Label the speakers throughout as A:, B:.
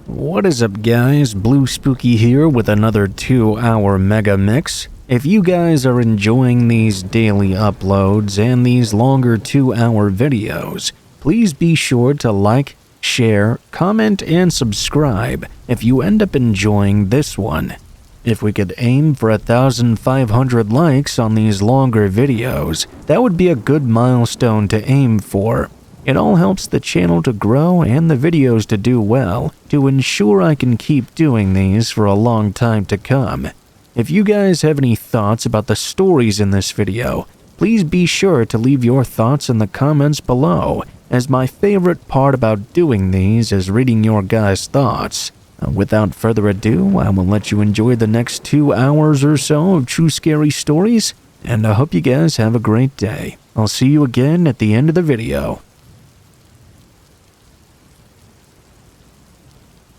A: What is up, guys? Blue Spooky here with another 2-hour Megamix. If you guys are enjoying these daily uploads and these longer 2-hour videos, please be sure to like, share, comment, and subscribe if you end up enjoying this one. If we could aim for 1,500 likes on these longer videos, that would be a good milestone to aim for. It all helps the channel to grow and the videos to do well, to ensure I can keep doing these for a long time to come. If you guys have any thoughts about the stories in this video, please be sure to leave your thoughts in the comments below, as my favorite part about doing these is reading your guys' thoughts. Without further ado, I will let you enjoy the next 2 hours or so of true scary stories, and I hope you guys have a great day. I'll see you again at the end of the video.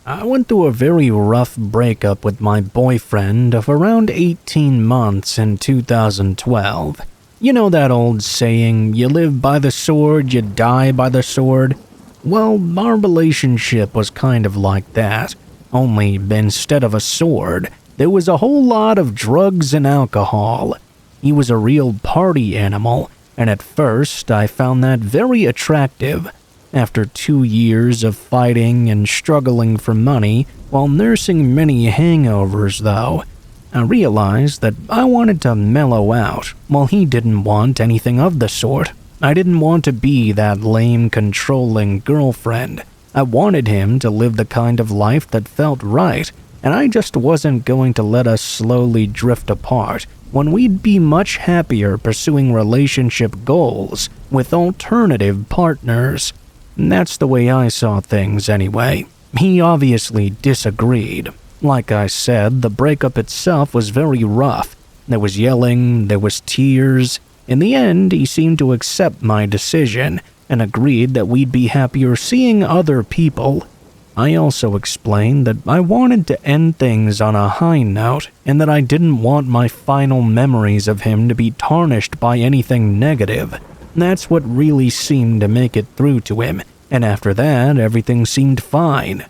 A: I went through a very rough breakup with my boyfriend of around 18 months in 2012. You know that old saying, you live by the sword, you die by the sword? Well, our relationship was kind of like that, only instead of a sword, there was a whole lot of drugs and alcohol. He was a real party animal, and at first I found that very attractive. After 2 years of fighting and struggling for money while nursing many hangovers, though, I realized that I wanted to mellow out while he didn't want anything of the sort. I didn't want to be that lame, controlling girlfriend. I wanted him to live the kind of life that felt right, and I just wasn't going to let us slowly drift apart when we'd be much happier pursuing relationship goals with alternative partners. That's the way I saw things anyway. He obviously disagreed. Like I said, the breakup itself was very rough. There was yelling, there was tears. In the end, he seemed to accept my decision and agreed that we'd be happier seeing other people. I also explained that I wanted to end things on a high note and that I didn't want my final memories of him to be tarnished by anything negative. That's what really seemed to make it through to him, and after that, everything seemed fine.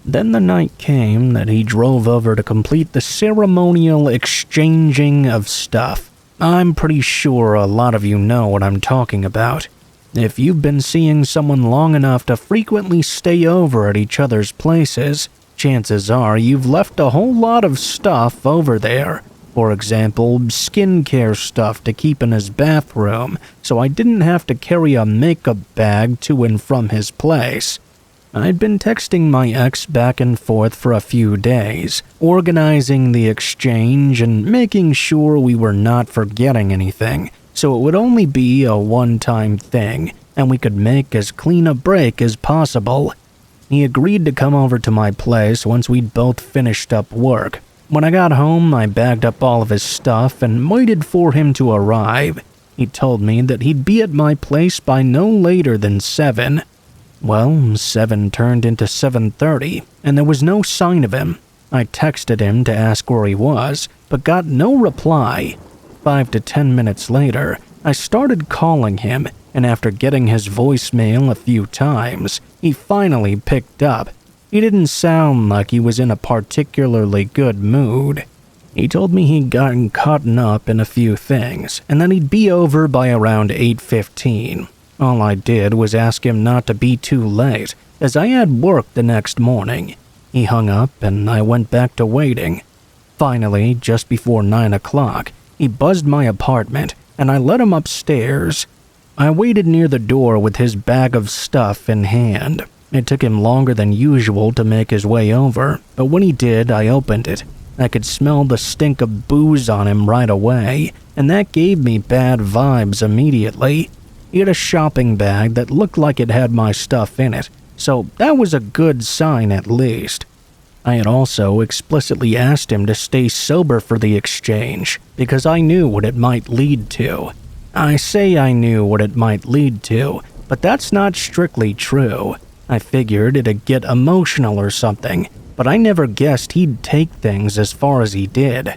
A: Then the night came that he drove over to complete the ceremonial exchanging of stuff. I'm pretty sure a lot of you know what I'm talking about. If you've been seeing someone long enough to frequently stay over at each other's places, chances are you've left a whole lot of stuff over there. For example, skincare stuff to keep in his bathroom, so I didn't have to carry a makeup bag to and from his place. I'd been texting my ex back and forth for a few days, organizing the exchange and making sure we were not forgetting anything, so it would only be a one-time thing, and we could make as clean a break as possible. He agreed to come over to my place once we'd both finished up work. When I got home, I bagged up all of his stuff and waited for him to arrive. He told me that he'd be at my place by no later than 7. Well, 7 turned into 7:30, and there was no sign of him. I texted him to ask where he was, but got no reply. 5 to 10 minutes later, I started calling him, and after getting his voicemail a few times, he finally picked up. He didn't sound like he was in a particularly good mood. He told me he'd gotten caught up in a few things, and that he'd be over by around 8:15. All I did was ask him not to be too late, as I had work the next morning. He hung up, and I went back to waiting. Finally, just before 9 o'clock, he buzzed my apartment, and I let him upstairs. I waited near the door with his bag of stuff in hand. It took him longer than usual to make his way over, but when he did, I opened it. I could smell the stink of booze on him right away, and that gave me bad vibes immediately. He had a shopping bag that looked like it had my stuff in it, so that was a good sign at least. I had also explicitly asked him to stay sober for the exchange, because I knew what it might lead to. I say I knew what it might lead to, but that's not strictly true. I figured it'd get emotional or something, but I never guessed he'd take things as far as he did.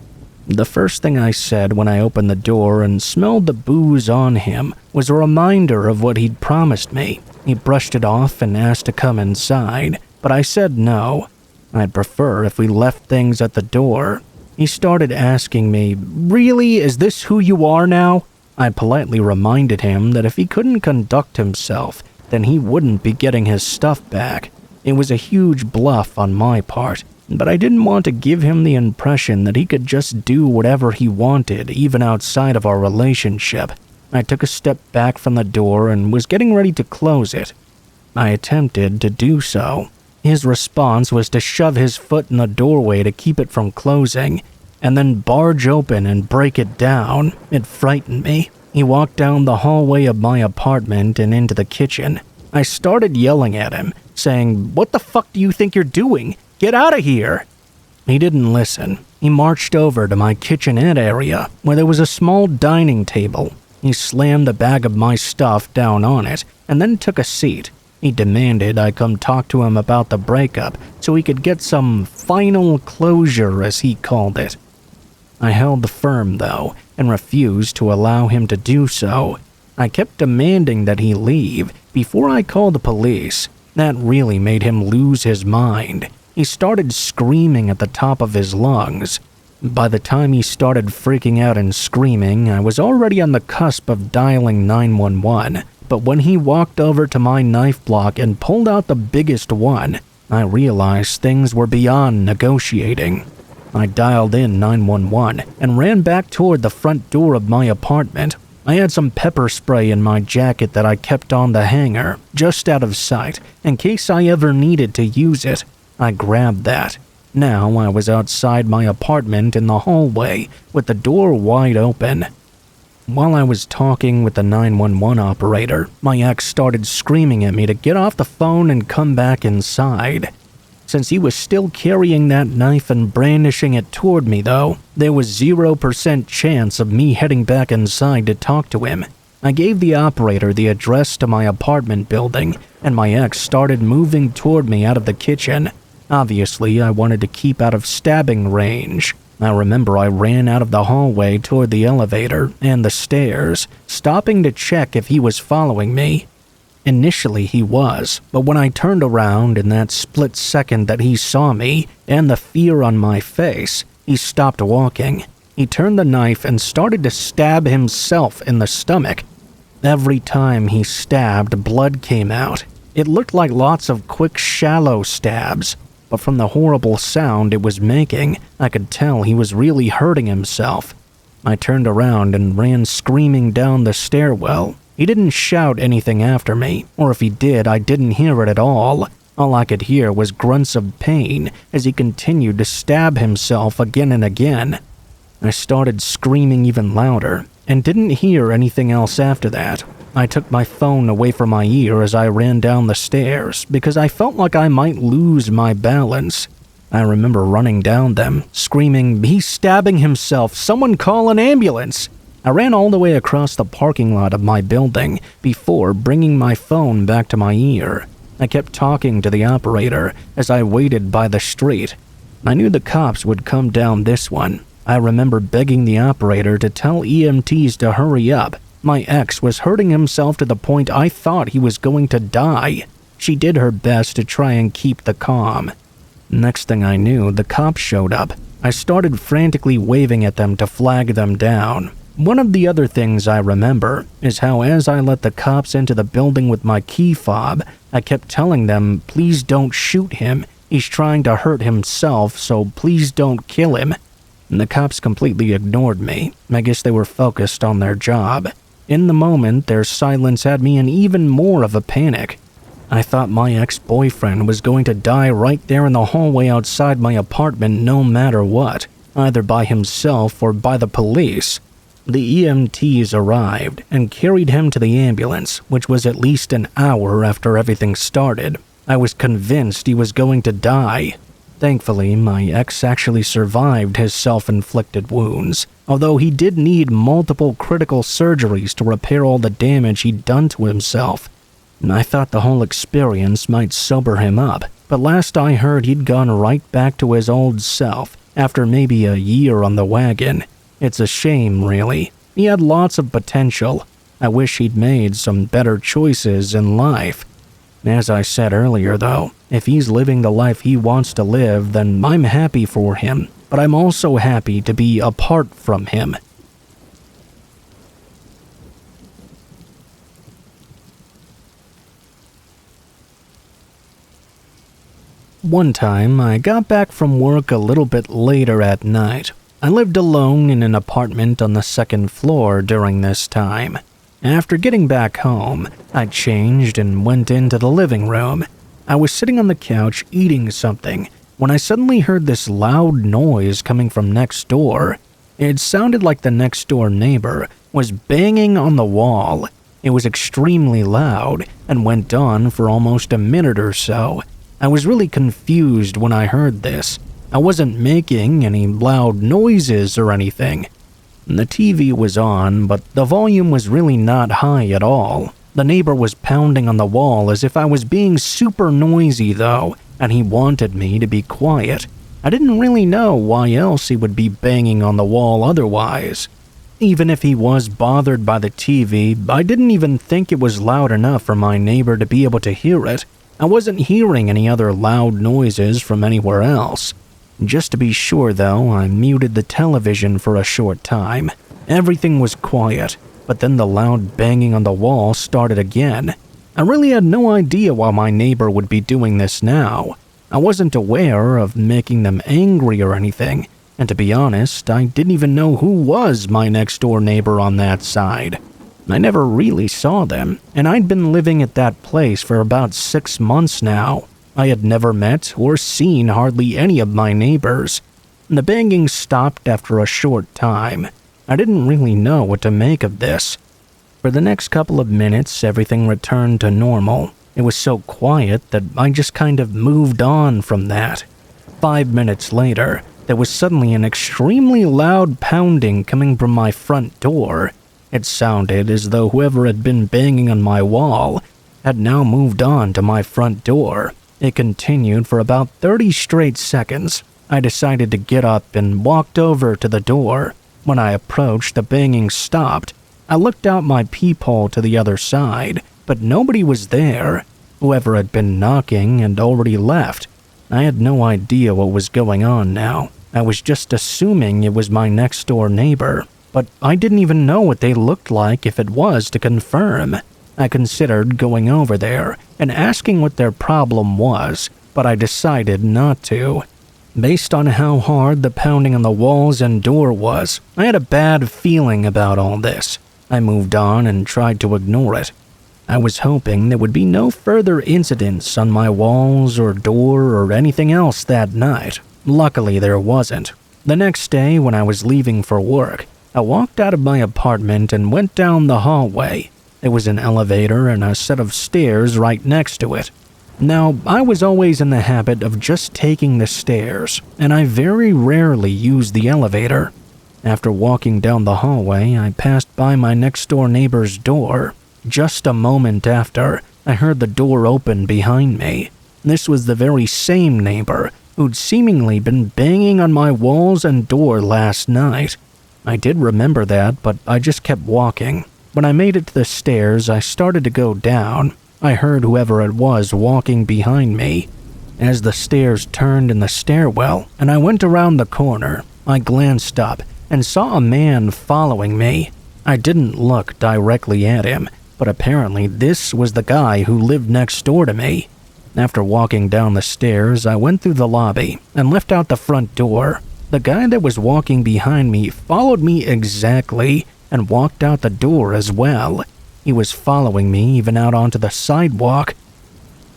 A: The first thing I said when I opened the door and smelled the booze on him was a reminder of what he'd promised me. He brushed it off and asked to come inside, but I said no. I'd prefer if we left things at the door. He started asking me, "Really? Is this who you are now?" I politely reminded him that if he couldn't conduct himself, then he wouldn't be getting his stuff back. It was a huge bluff on my part, but I didn't want to give him the impression that he could just do whatever he wanted even outside of our relationship. I took a step back from the door and was getting ready to close it. I attempted to do so. His response was to shove his foot in the doorway to keep it from closing, and then barge open and break it down. It frightened me. He walked down the hallway of my apartment and into the kitchen. I started yelling at him, saying, "What the fuck do you think you're doing? Get out of here!" He didn't listen. He marched over to my kitchenette area, where there was a small dining table. He slammed a bag of my stuff down on it, and then took a seat. He demanded I come talk to him about the breakup so he could get some final closure, as he called it. I held firm, though, and refused to allow him to do so. I kept demanding that he leave before I called the police. That really made him lose his mind. He started screaming at the top of his lungs. By the time he started freaking out and screaming, I was already on the cusp of dialing 911. But when he walked over to my knife block and pulled out the biggest one, I realized things were beyond negotiating. I dialed in 911 and ran back toward the front door of my apartment. I had some pepper spray in my jacket that I kept on the hanger, just out of sight, in case I ever needed to use it. I grabbed that. Now I was outside my apartment in the hallway, with the door wide open. While I was talking with the 911 operator, my ex started screaming at me to get off the phone and come back inside. Since he was still carrying that knife and brandishing it toward me, though, there was 0% chance of me heading back inside to talk to him. I gave the operator the address to my apartment building, and my ex started moving toward me out of the kitchen. Obviously, I wanted to keep out of stabbing range. I remember I ran out of the hallway toward the elevator and the stairs, stopping to check if he was following me. Initially he was, but when I turned around in that split second that he saw me and the fear on my face, he stopped walking. He turned the knife and started to stab himself in the stomach. Every time he stabbed, blood came out. It looked like lots of quick, shallow stabs. But from the horrible sound it was making, I could tell he was really hurting himself. I turned around and ran screaming down the stairwell. He didn't shout anything after me, or if he did, I didn't hear it at all. All I could hear was grunts of pain as he continued to stab himself again and again. I started screaming even louder, and didn't hear anything else after that. I took my phone away from my ear as I ran down the stairs because I felt like I might lose my balance. I remember running down them, screaming, "He's stabbing himself! Someone call an ambulance!" I ran all the way across the parking lot of my building before bringing my phone back to my ear. I kept talking to the operator as I waited by the street. I knew the cops would come down this one. I remember begging the operator to tell EMTs to hurry up. My ex was hurting himself to the point I thought he was going to die. She did her best to try and keep the calm. Next thing I knew, the cops showed up. I started frantically waving at them to flag them down. One of the other things I remember is how as I let the cops into the building with my key fob, I kept telling them, "Please don't shoot him. He's trying to hurt himself, so please don't kill him." And the cops completely ignored me. I guess they were focused on their job. In the moment, their silence had me in even more of a panic. I thought my ex-boyfriend was going to die right there in the hallway outside my apartment no matter what, either by himself or by the police. The EMTs arrived and carried him to the ambulance, which was at least an hour after everything started. I was convinced he was going to die. Thankfully, my ex actually survived his self-inflicted wounds, although he did need multiple critical surgeries to repair all the damage he'd done to himself. And I thought the whole experience might sober him up, but last I heard he'd gone right back to his old self after maybe a year on the wagon. It's a shame, really. He had lots of potential. I wish he'd made some better choices in life. As I said earlier though, if he's living the life he wants to live, then I'm happy for him, but I'm also happy to be apart from him. One time, I got back from work a little bit later at night. I lived alone in an apartment on the second floor during this time. After getting back home, I changed and went into the living room. I was sitting on the couch eating something when I suddenly heard this loud noise coming from next door. It sounded like the next door neighbor was banging on the wall. It was extremely loud and went on for almost a minute or so. I was really confused when I heard this. I wasn't making any loud noises or anything. The TV was on, but the volume was really not high at all. The neighbor was pounding on the wall as if I was being super noisy though, and he wanted me to be quiet. I didn't really know why else he would be banging on the wall otherwise. Even if he was bothered by the TV, I didn't even think it was loud enough for my neighbor to be able to hear it. I wasn't hearing any other loud noises from anywhere else. Just to be sure though, I muted the television for a short time. Everything was quiet, but then the loud banging on the wall started again. I really had no idea why my neighbor would be doing this now. I wasn't aware of making them angry or anything, and to be honest, I didn't even know who was my next door neighbor on that side. I never really saw them, and I'd been living at that place for about 6 months now. I had never met or seen hardly any of my neighbors. The banging stopped after a short time. I didn't really know what to make of this. For the next couple of minutes, everything returned to normal. It was so quiet that I just kind of moved on from that. 5 minutes later, there was suddenly an extremely loud pounding coming from my front door. It sounded as though whoever had been banging on my wall had now moved on to my front door. It continued for about 30 straight seconds. I decided to get up and walked over to the door. When I approached, the banging stopped. I looked out my peephole to the other side, but nobody was there. Whoever had been knocking had already left. I had no idea what was going on now. I was just assuming it was my next door neighbor, but I didn't even know what they looked like if it was to confirm. I considered going over there and asking what their problem was, but I decided not to. Based on how hard the pounding on the walls and door was, I had a bad feeling about all this. I moved on and tried to ignore it. I was hoping there would be no further incidents on my walls or door or anything else that night. Luckily, there wasn't. The next day, when I was leaving for work, I walked out of my apartment and went down the hallway. There was an elevator and a set of stairs right next to it. Now, I was always in the habit of just taking the stairs, and I very rarely used the elevator. After walking down the hallway, I passed by my next-door neighbor's door. Just a moment after, I heard the door open behind me. This was the very same neighbor who'd seemingly been banging on my walls and door last night. I did remember that, but I just kept walking. When I made it to the stairs, I started to go down. I heard whoever it was walking behind me. As the stairs turned in the stairwell and I went around the corner, I glanced up and saw a man following me. I didn't look directly at him, but apparently this was the guy who lived next door to me. After walking down the stairs, I went through the lobby and left out the front door. The guy that was walking behind me followed me exactly and walked out the door as well. He was following me even out onto the sidewalk.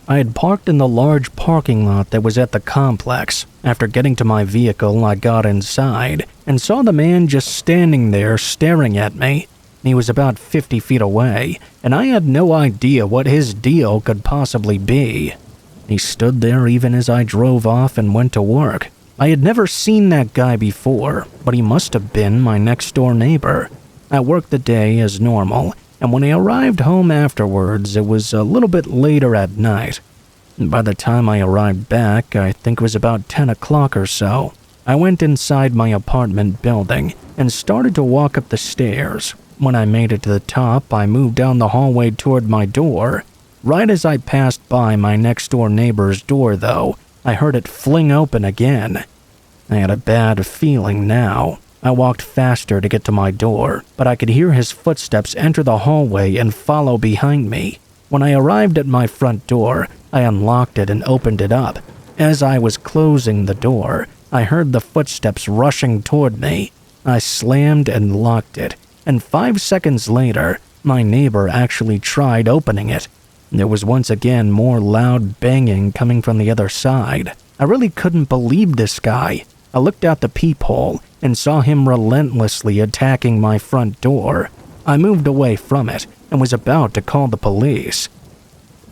A: I had parked in the large parking lot that was at the complex. After getting to my vehicle, I got inside and saw the man just standing there staring at me. He was about 50 feet away, and I had no idea what his deal could possibly be. He stood there even as I drove off and went to work. I had never seen that guy before, but he must have been my next-door neighbor. I worked the day as normal, and when I arrived home afterwards, it was a little bit later at night. By the time I arrived back, I think it was about 10 o'clock or so. I went inside my apartment building and started to walk up the stairs. When I made it to the top, I moved down the hallway toward my door. Right as I passed by my next-door neighbor's door, though, I heard it fling open again. I had a bad feeling now. I walked faster to get to my door, but I could hear his footsteps enter the hallway and follow behind me. When I arrived at my front door, I unlocked it and opened it up. As I was closing the door, I heard the footsteps rushing toward me. I slammed and locked it, and 5 seconds later, my neighbor actually tried opening it. There was once again more loud banging coming from the other side. I really couldn't believe this guy. I looked out the peephole and saw him relentlessly attacking my front door. I moved away from it and was about to call the police.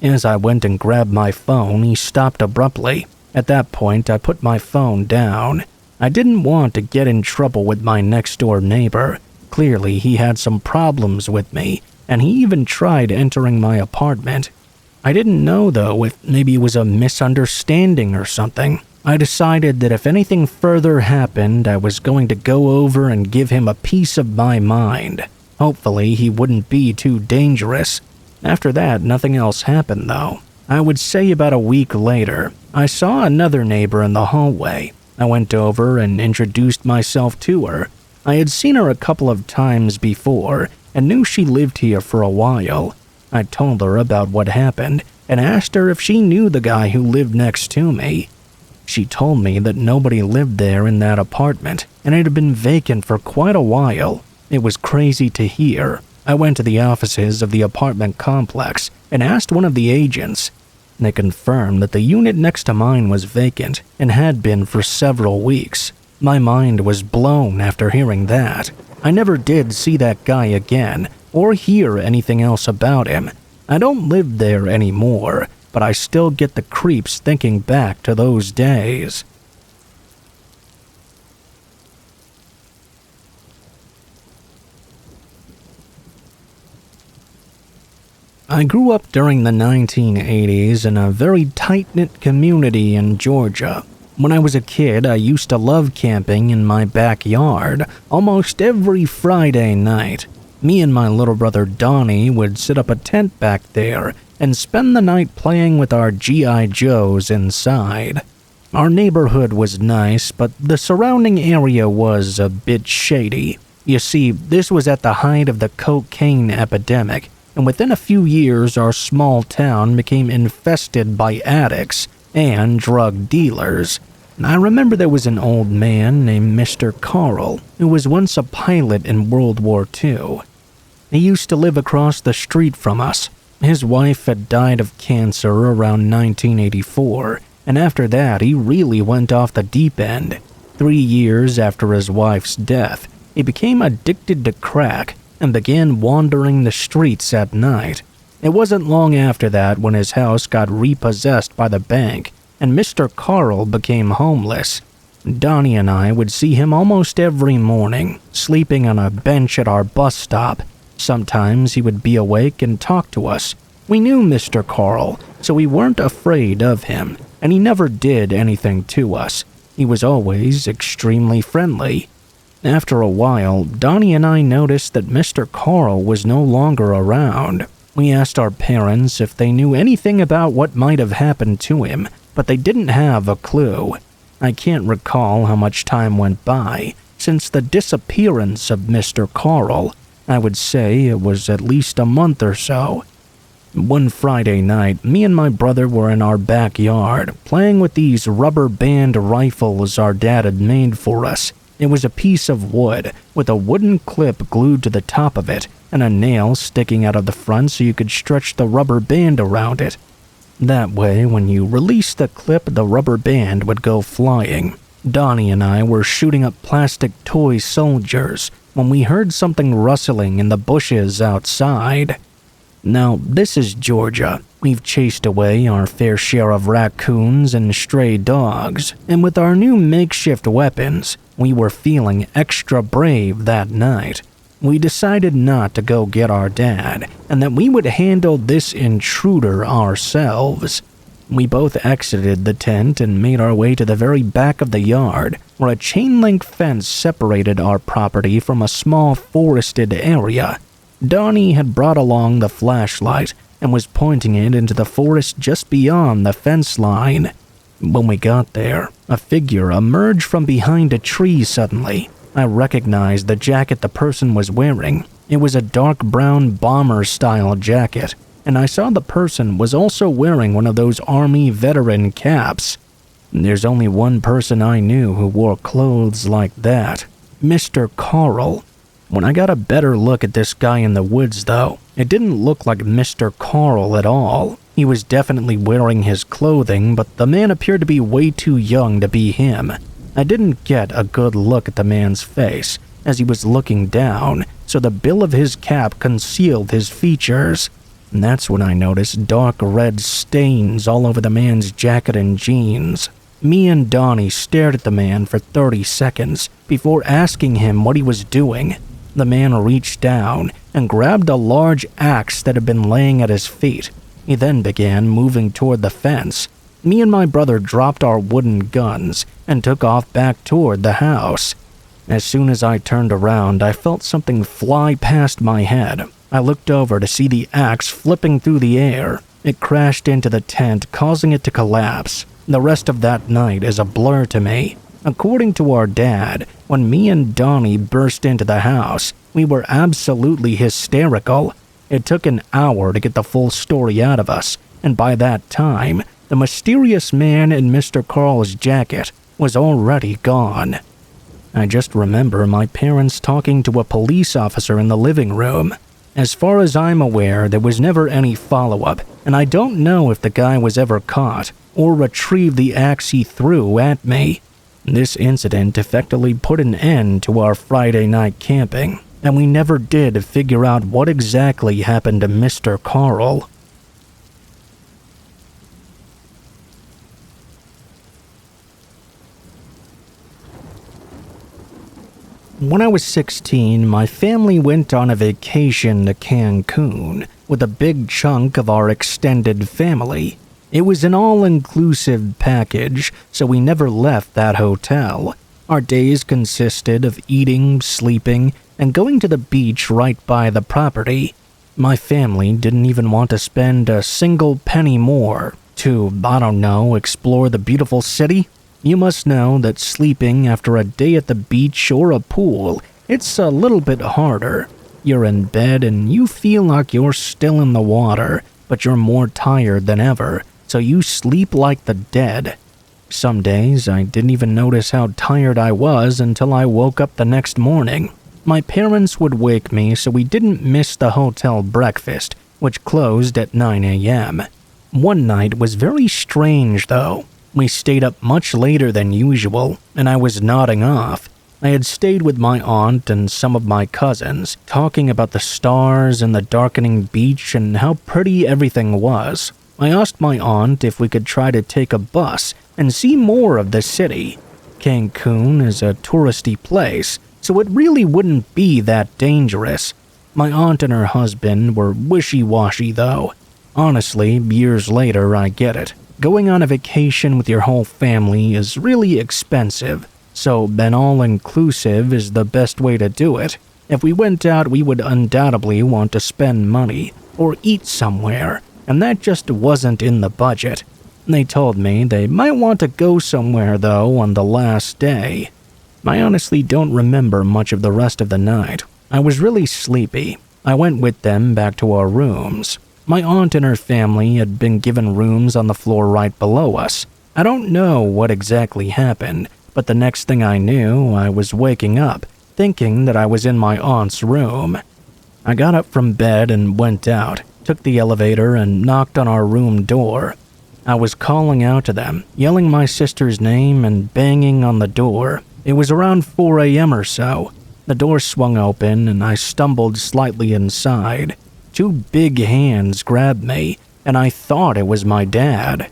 A: As I went and grabbed my phone, he stopped abruptly. At that point, I put my phone down. I didn't want to get in trouble with my next-door neighbor. Clearly, he had some problems with me, and he even tried entering my apartment. I didn't know, though, if maybe it was a misunderstanding or something. I decided that if anything further happened, I was going to go over and give him a piece of my mind. Hopefully, he wouldn't be too dangerous. After that, nothing else happened, though. I would say about a week later, I saw another neighbor in the hallway. I went over and introduced myself to her. I had seen her a couple of times before and knew she lived here for a while. I told her about what happened and asked her if she knew the guy who lived next to me. She told me that nobody lived there in that apartment, and it had been vacant for quite a while. It was crazy to hear. I went to the offices of the apartment complex and asked one of the agents. They confirmed that the unit next to mine was vacant and had been for several weeks. My mind was blown after hearing that. I never did see that guy again or hear anything else about him. I don't live there anymore, but I still get the creeps thinking back to those days. I grew up during the 1980s in a very tight-knit community in Georgia. When I was a kid, I used to love camping in my backyard almost every Friday night. Me and my little brother Donnie would set up a tent back there and spend the night playing with our G.I. Joes inside. Our neighborhood was nice, but the surrounding area was a bit shady. You see, this was at the height of the cocaine epidemic, and within a few years our small town became infested by addicts and drug dealers. I remember there was an old man named Mr. Carl, who was once a pilot in World War II. He used to live across the street from us. His wife had died of cancer around 1984, and after that he really went off the deep end. 3 years after his wife's death, he became addicted to crack and began wandering the streets at night. It wasn't long after that when his house got repossessed by the bank, and Mr. Carl became homeless. Donnie and I would see him almost every morning, sleeping on a bench at our bus stop. Sometimes he would be awake and talk to us. We knew Mr. Carl, so we weren't afraid of him, and he never did anything to us. He was always extremely friendly. After a while, Donnie and I noticed that Mr. Carl was no longer around. We asked our parents if they knew anything about what might have happened to him, but they didn't have a clue. I can't recall how much time went by since the disappearance of Mr. Carl. I would say it was at least a month or so. One Friday night, me and my brother were in our backyard, playing with these rubber band rifles our dad had made for us. It was a piece of wood with a wooden clip glued to the top of it and a nail sticking out of the front so you could stretch the rubber band around it. That way, when you released the clip, the rubber band would go flying. Donnie and I were shooting up plastic toy soldiers when we heard something rustling in the bushes outside. Now, this is Georgia. We've chased away our fair share of raccoons and stray dogs, and with our new makeshift weapons, we were feeling extra brave that night. We decided not to go get our dad, and that we would handle this intruder ourselves. We both exited the tent and made our way to the very back of the yard, where a chain-link fence separated our property from a small forested area. Donnie had brought along the flashlight, and was pointing it into the forest just beyond the fence line. When we got there, a figure emerged from behind a tree suddenly. I recognized the jacket the person was wearing. It was a dark brown bomber-style jacket, and I saw the person was also wearing one of those army veteran caps. There's only one person I knew who wore clothes like that, Mr. Carl. When I got a better look at this guy in the woods, though, it didn't look like Mr. Carl at all. He was definitely wearing his clothing, but the man appeared to be way too young to be him. I didn't get a good look at the man's face, as he was looking down, so the bill of his cap concealed his features. And that's when I noticed dark red stains all over the man's jacket and jeans. Me and Donnie stared at the man for 30 seconds before asking him what he was doing. The man reached down and grabbed a large axe that had been laying at his feet. He then began moving toward the fence. Me and my brother dropped our wooden guns and took off back toward the house. As soon as I turned around, I felt something fly past my head. I looked over to see the axe flipping through the air. It crashed into the tent, causing it to collapse. The rest of that night is a blur to me. According to our dad, when me and Donnie burst into the house, we were absolutely hysterical. It took an hour to get the full story out of us, and by that time, the mysterious man in Mr. Carl's jacket was already gone. I just remember my parents talking to a police officer in the living room. As far as I'm aware, there was never any follow-up, and I don't know if the guy was ever caught or retrieved the axe he threw at me. This incident effectively put an end to our Friday night camping, and we never did figure out what exactly happened to Mr. Carl. When I was 16, my family went on a vacation to Cancun with a big chunk of our extended family. It was an all-inclusive package, so we never left that hotel. Our days consisted of eating, sleeping, and going to the beach right by the property. My family didn't even want to spend a single penny more to, explore the beautiful city. You must know that sleeping after a day at the beach or a pool, it's a little bit harder. You're in bed and you feel like you're still in the water, but you're more tired than ever, so you sleep like the dead. Some days I didn't even notice how tired I was until I woke up the next morning. My parents would wake me so we didn't miss the hotel breakfast, which closed at 9 a.m. One night was very strange though. We stayed up much later than usual, and I was nodding off. I had stayed with my aunt and some of my cousins, talking about the stars and the darkening beach and how pretty everything was. I asked my aunt if we could try to take a bus and see more of the city. Cancun is a touristy place, so it really wouldn't be that dangerous. My aunt and her husband were wishy-washy though. Honestly, years later I get it. Going on a vacation with your whole family is really expensive, so an all-inclusive is the best way to do it. If we went out, we would undoubtedly want to spend money or eat somewhere, and that just wasn't in the budget. They told me they might want to go somewhere, though, on the last day. I honestly don't remember much of the rest of the night. I was really sleepy. I went with them back to our rooms. My aunt and her family had been given rooms on the floor right below us. I don't know what exactly happened, but the next thing I knew, I was waking up, thinking that I was in my aunt's room. I got up from bed and went out, took the elevator and knocked on our room door. I was calling out to them, yelling my sister's name and banging on the door. It was around 4 a.m. or so. The door swung open and I stumbled slightly inside. Two big hands grabbed me, and I thought it was my dad.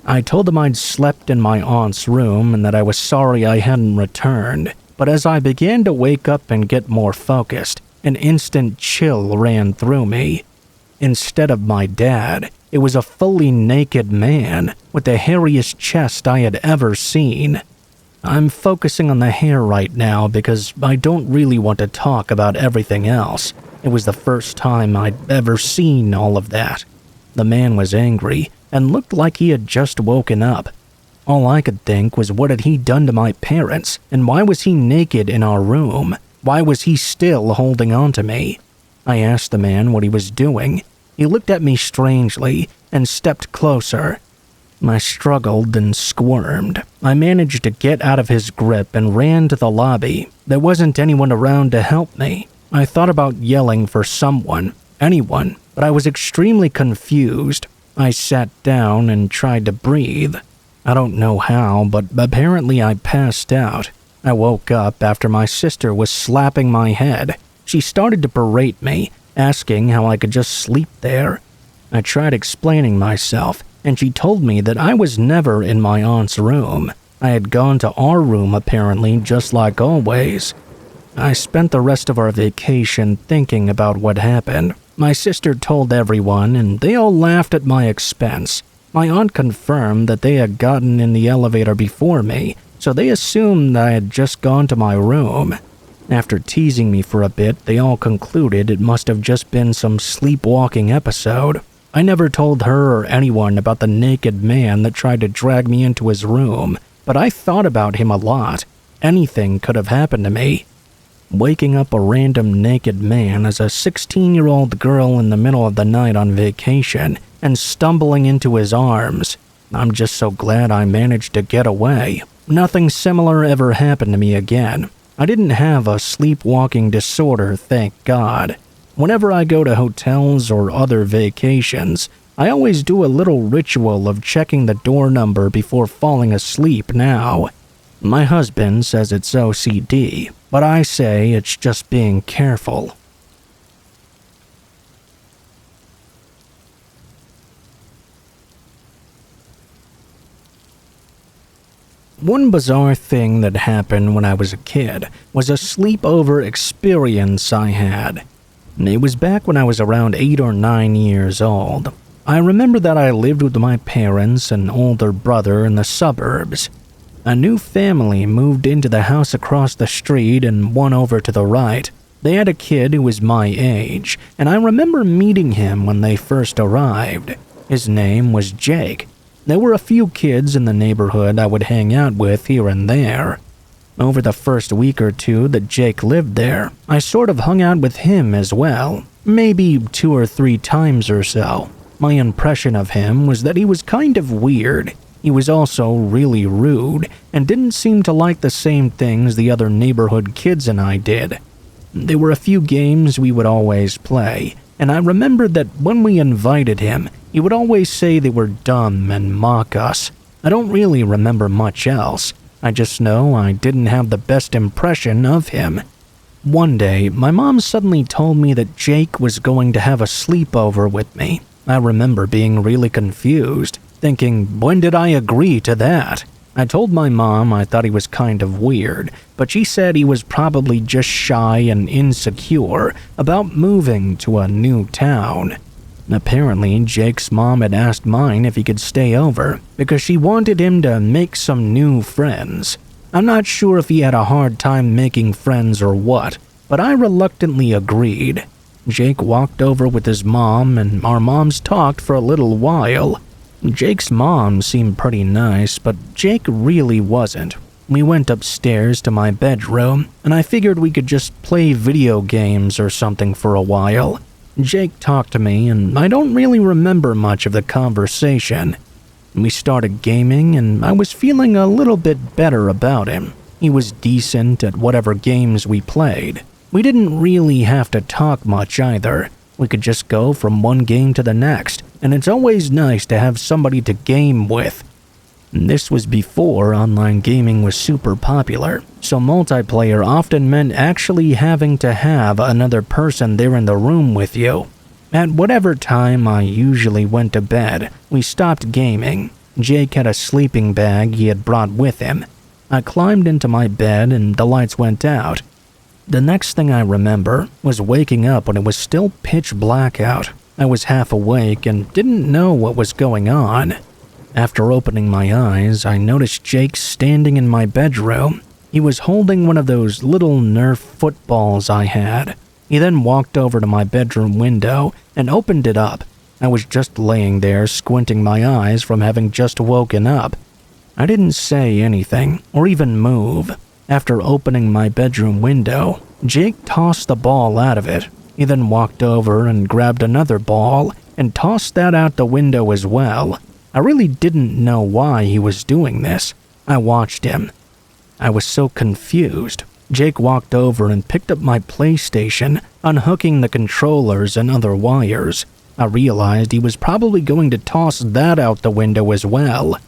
A: I told them I'd slept in my aunt's room and that I was sorry I hadn't returned, but as I began to wake up and get more focused, an instant chill ran through me. Instead of my dad, it was a fully naked man with the hairiest chest I had ever seen. I'm focusing on the hair right now because I don't really want to talk about everything else. It was the first time I'd ever seen all of that. The man was angry and looked like he had just woken up. All I could think was, what had he done to my parents, and why was he naked in our room? Why was he still holding on to me? I asked the man what he was doing. He looked at me strangely and stepped closer. I struggled and squirmed. I managed to get out of his grip and ran to the lobby. There wasn't anyone around to help me. I thought about yelling for someone, anyone, but I was extremely confused. I sat down and tried to breathe. I don't know how, but apparently I passed out. I woke up after my sister was slapping my head. She started to berate me, asking how I could just sleep there. I tried explaining myself, and she told me that I was never in my aunt's room. I had gone to our room apparently, just like always. I spent the rest of our vacation thinking about what happened. My sister told everyone, and they all laughed at my expense. My aunt confirmed that they had gotten in the elevator before me, so they assumed I had just gone to my room. After teasing me for a bit, they all concluded it must have just been some sleepwalking episode. I never told her or anyone about the naked man that tried to drag me into his room, but I thought about him a lot. Anything could have happened to me. Waking up a random naked man as a 16-year-old girl in the middle of the night on vacation and stumbling into his arms. I'm just so glad I managed to get away. Nothing similar ever happened to me again. I didn't have a sleepwalking disorder, thank God. Whenever I go to hotels or other vacations, I always do a little ritual of checking the door number before falling asleep now. My husband says it's OCD, but I say it's just being careful. One bizarre thing that happened when I was a kid was a sleepover experience I had. It was back when I was around 8 or 9 years old. I remember that I lived with my parents and older brother in the suburbs. A new family moved into the house across the street and one over to the right. They had a kid who was my age, and I remember meeting him when they first arrived. His name was Jake. There were a few kids in the neighborhood I would hang out with here and there. Over the first week or two that Jake lived there, I sort of hung out with him as well, maybe 2 or 3 times or so. My impression of him was that he was kind of weird. He was also really rude and didn't seem to like the same things the other neighborhood kids and I did. There were a few games we would always play, and I remembered that when we invited him, he would always say they were dumb and mock us. I don't really remember much else. I just know I didn't have the best impression of him. One day, my mom suddenly told me that Jake was going to have a sleepover with me. I remember being really confused, thinking, when did I agree to that? I told my mom I thought he was kind of weird, but she said he was probably just shy and insecure about moving to a new town. Apparently, Jake's mom had asked mine if he could stay over because she wanted him to make some new friends. I'm not sure if he had a hard time making friends or what, but I reluctantly agreed. Jake walked over with his mom, and our moms talked for a little while. Jake's mom seemed pretty nice, but Jake really wasn't. We went upstairs to my bedroom, and I figured we could just play video games or something for a while. Jake talked to me, and I don't really remember much of the conversation. We started gaming, and I was feeling a little bit better about him. He was decent at whatever games we played. We didn't really have to talk much either. We could just go from one game to the next, and it's always nice to have somebody to game with. This was before online gaming was super popular, so multiplayer often meant actually having to have another person there in the room with you. At whatever time I usually went to bed, we stopped gaming. Jake had a sleeping bag he had brought with him. I climbed into my bed and the lights went out. The next thing I remember was waking up when it was still pitch black out. I was half awake and didn't know what was going on. After opening my eyes, I noticed Jake standing in my bedroom. He was holding one of those little Nerf footballs I had. He then walked over to my bedroom window and opened it up. I was just laying there squinting my eyes from having just woken up. I didn't say anything or even move. After opening my bedroom window, Jake tossed the ball out of it. He then walked over and grabbed another ball and tossed that out the window as well. I really didn't know why he was doing this. I watched him. I was so confused. Jake walked over and picked up my PlayStation, unhooking the controllers and other wires. I realized he was probably going to toss that out the window as well.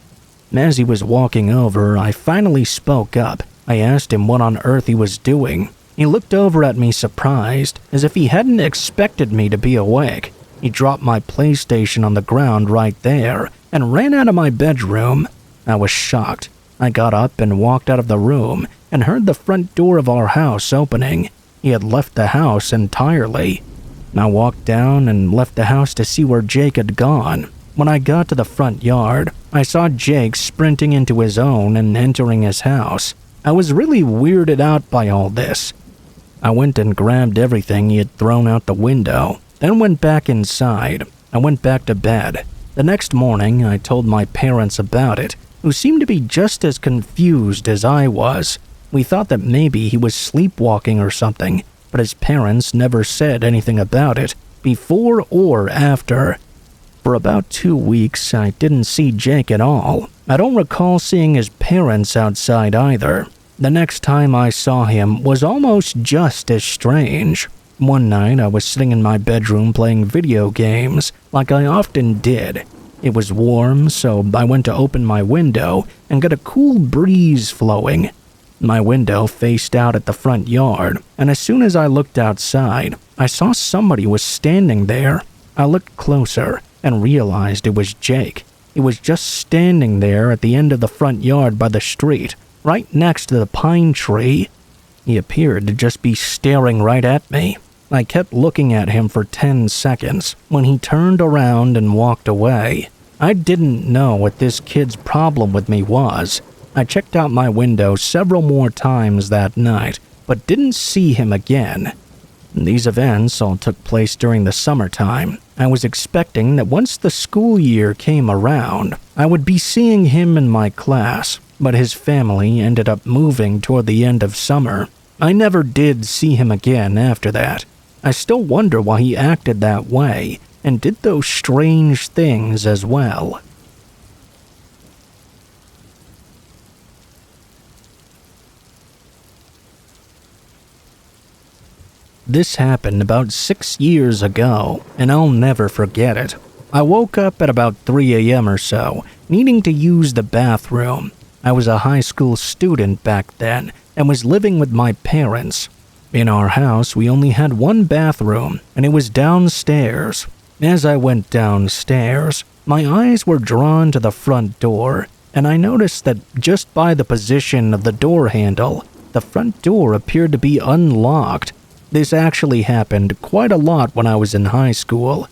A: As he was walking over, I finally spoke up. I asked him what on earth he was doing. He looked over at me surprised, as if he hadn't expected me to be awake. He dropped my PlayStation on the ground right there and ran out of my bedroom. I was shocked. I got up and walked out of the room and heard the front door of our house opening. He had left the house entirely. I walked down and left the house to see where Jake had gone. When I got to the front yard, I saw Jake sprinting into his own and entering his house. I was really weirded out by all this. I went and grabbed everything he had thrown out the window, then went back inside. I went back to bed. The next morning, I told my parents about it, who seemed to be just as confused as I was. We thought that maybe he was sleepwalking or something, but his parents never said anything about it, before or after. For about 2 weeks, I didn't see Jake at all. I don't recall seeing his parents outside either. The next time I saw him was almost just as strange. One night, I was sitting in my bedroom playing video games, like I often did. It was warm, so I went to open my window and get a cool breeze flowing. My window faced out at the front yard, and as soon as I looked outside, I saw somebody was standing there. I looked closer and realized it was Jake. He was just standing there at the end of the front yard by the street, right next to the pine tree. He appeared to just be staring right at me. I kept looking at him for 10 seconds when he turned around and walked away. I didn't know what this kid's problem with me was. I checked out my window several more times that night, but didn't see him again. These events all took place during the summertime. I was expecting that once the school year came around, I would be seeing him in my class, but his family ended up moving toward the end of summer. I never did see him again after that. I still wonder why he acted that way and did those strange things as well. This happened about 6 years ago, and I'll never forget it. I woke up at about 3 a.m. or so, needing to use the bathroom. I was a high school student back then and was living with my parents. In our house, we only had one bathroom, and it was downstairs. As I went downstairs, my eyes were drawn to the front door, and I noticed that just by the position of the door handle, the front door appeared to be unlocked. This actually happened quite a lot when I was in high school.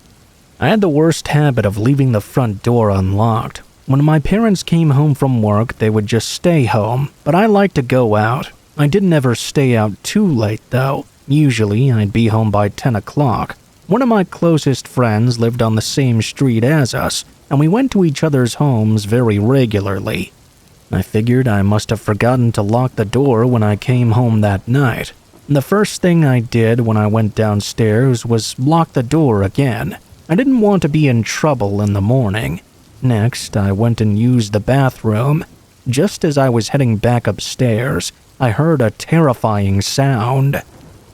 A: I had the worst habit of leaving the front door unlocked. When my parents came home from work, they would just stay home, but I liked to go out. I didn't ever stay out too late, though. Usually, I'd be home by 10 o'clock. One of my closest friends lived on the same street as us, and we went to each other's homes very regularly. I figured I must have forgotten to lock the door when I came home that night. The first thing I did when I went downstairs was lock the door again. I didn't want to be in trouble in the morning. Next, I went and used the bathroom. Just as I was heading back upstairs, I heard a terrifying sound.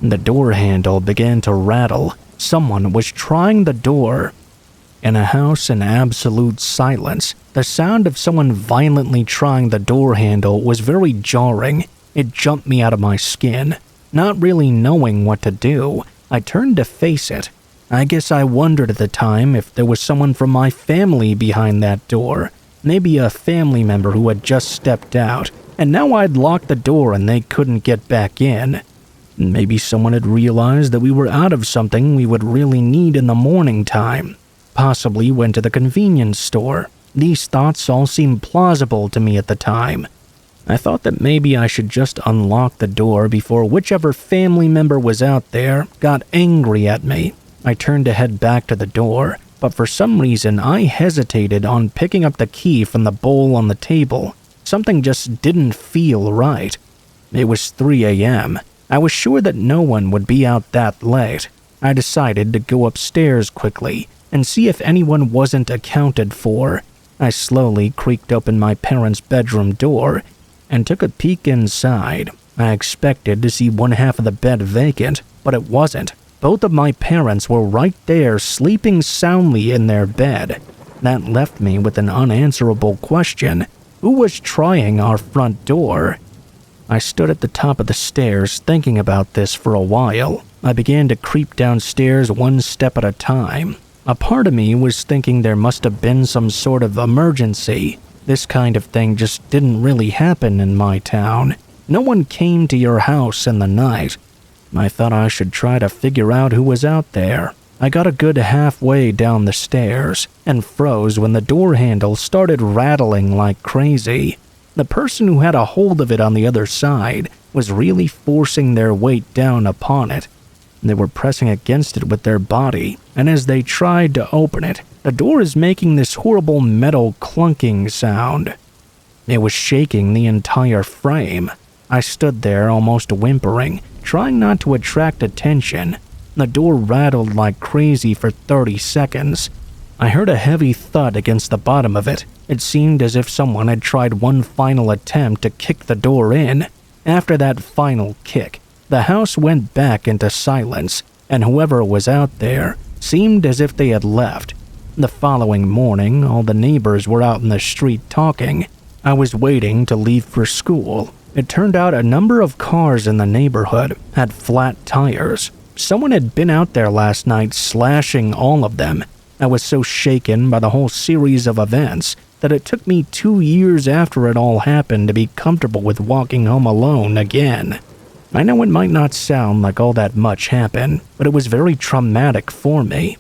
A: The door handle began to rattle. Someone was trying the door. In a house in absolute silence, the sound of someone violently trying the door handle was very jarring. It jumped me out of my skin. Not really knowing what to do, I turned to face it. I guess I wondered at the time if there was someone from my family behind that door. Maybe a family member who had just stepped out, and now I'd locked the door and they couldn't get back in. Maybe someone had realized that we were out of something we would really need in the morning time. Possibly went to the convenience store. These thoughts all seemed plausible to me at the time. I thought that maybe I should just unlock the door before whichever family member was out there got angry at me. I turned to head back to the door, but for some reason I hesitated on picking up the key from the bowl on the table. Something just didn't feel right. It was 3 a.m. I was sure that no one would be out that late. I decided to go upstairs quickly and see if anyone wasn't accounted for. I slowly creaked open my parents' bedroom door and took a peek inside. I expected to see one half of the bed vacant, but it wasn't. Both of my parents were right there, sleeping soundly in their bed. That left me with an unanswerable question. Who was trying our front door? I stood at the top of the stairs thinking about this for a while. I began to creep downstairs one step at a time. A part of me was thinking there must have been some sort of emergency. This kind of thing just didn't really happen in my town. No one came to your house in the night. I thought I should try to figure out who was out there. I got a good halfway down the stairs and froze when the door handle started rattling like crazy. The person who had a hold of it on the other side was really forcing their weight down upon it. They were pressing against it with their body, and as they tried to open it, the door is making this horrible metal clunking sound. It was shaking the entire frame. I stood there almost whimpering, trying not to attract attention. The door rattled like crazy for 30 seconds. I heard a heavy thud against the bottom of it. It seemed as if someone had tried one final attempt to kick the door in. After that final kick, the house went back into silence, and whoever was out there seemed as if they had left. The following morning, all the neighbors were out in the street talking. I was waiting to leave for school. It turned out a number of cars in the neighborhood had flat tires. Someone had been out there last night slashing all of them. I was so shaken by the whole series of events that it took me 2 years after it all happened to be comfortable with walking home alone again. I know it might not sound like all that much happened, but it was very traumatic for me.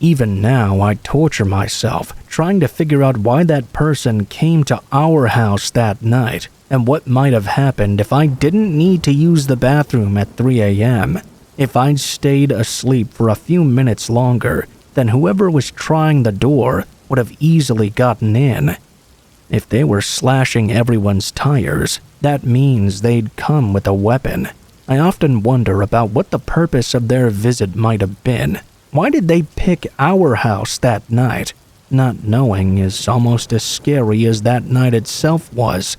A: Even now, I torture myself trying to figure out why that person came to our house that night and what might have happened if I didn't need to use the bathroom at 3 a.m. If I'd stayed asleep for a few minutes longer, then whoever was trying the door would have easily gotten in. If they were slashing everyone's tires, that means they'd come with a weapon. I often wonder about what the purpose of their visit might have been. Why did they pick our house that night? Not knowing is almost as scary as that night itself was.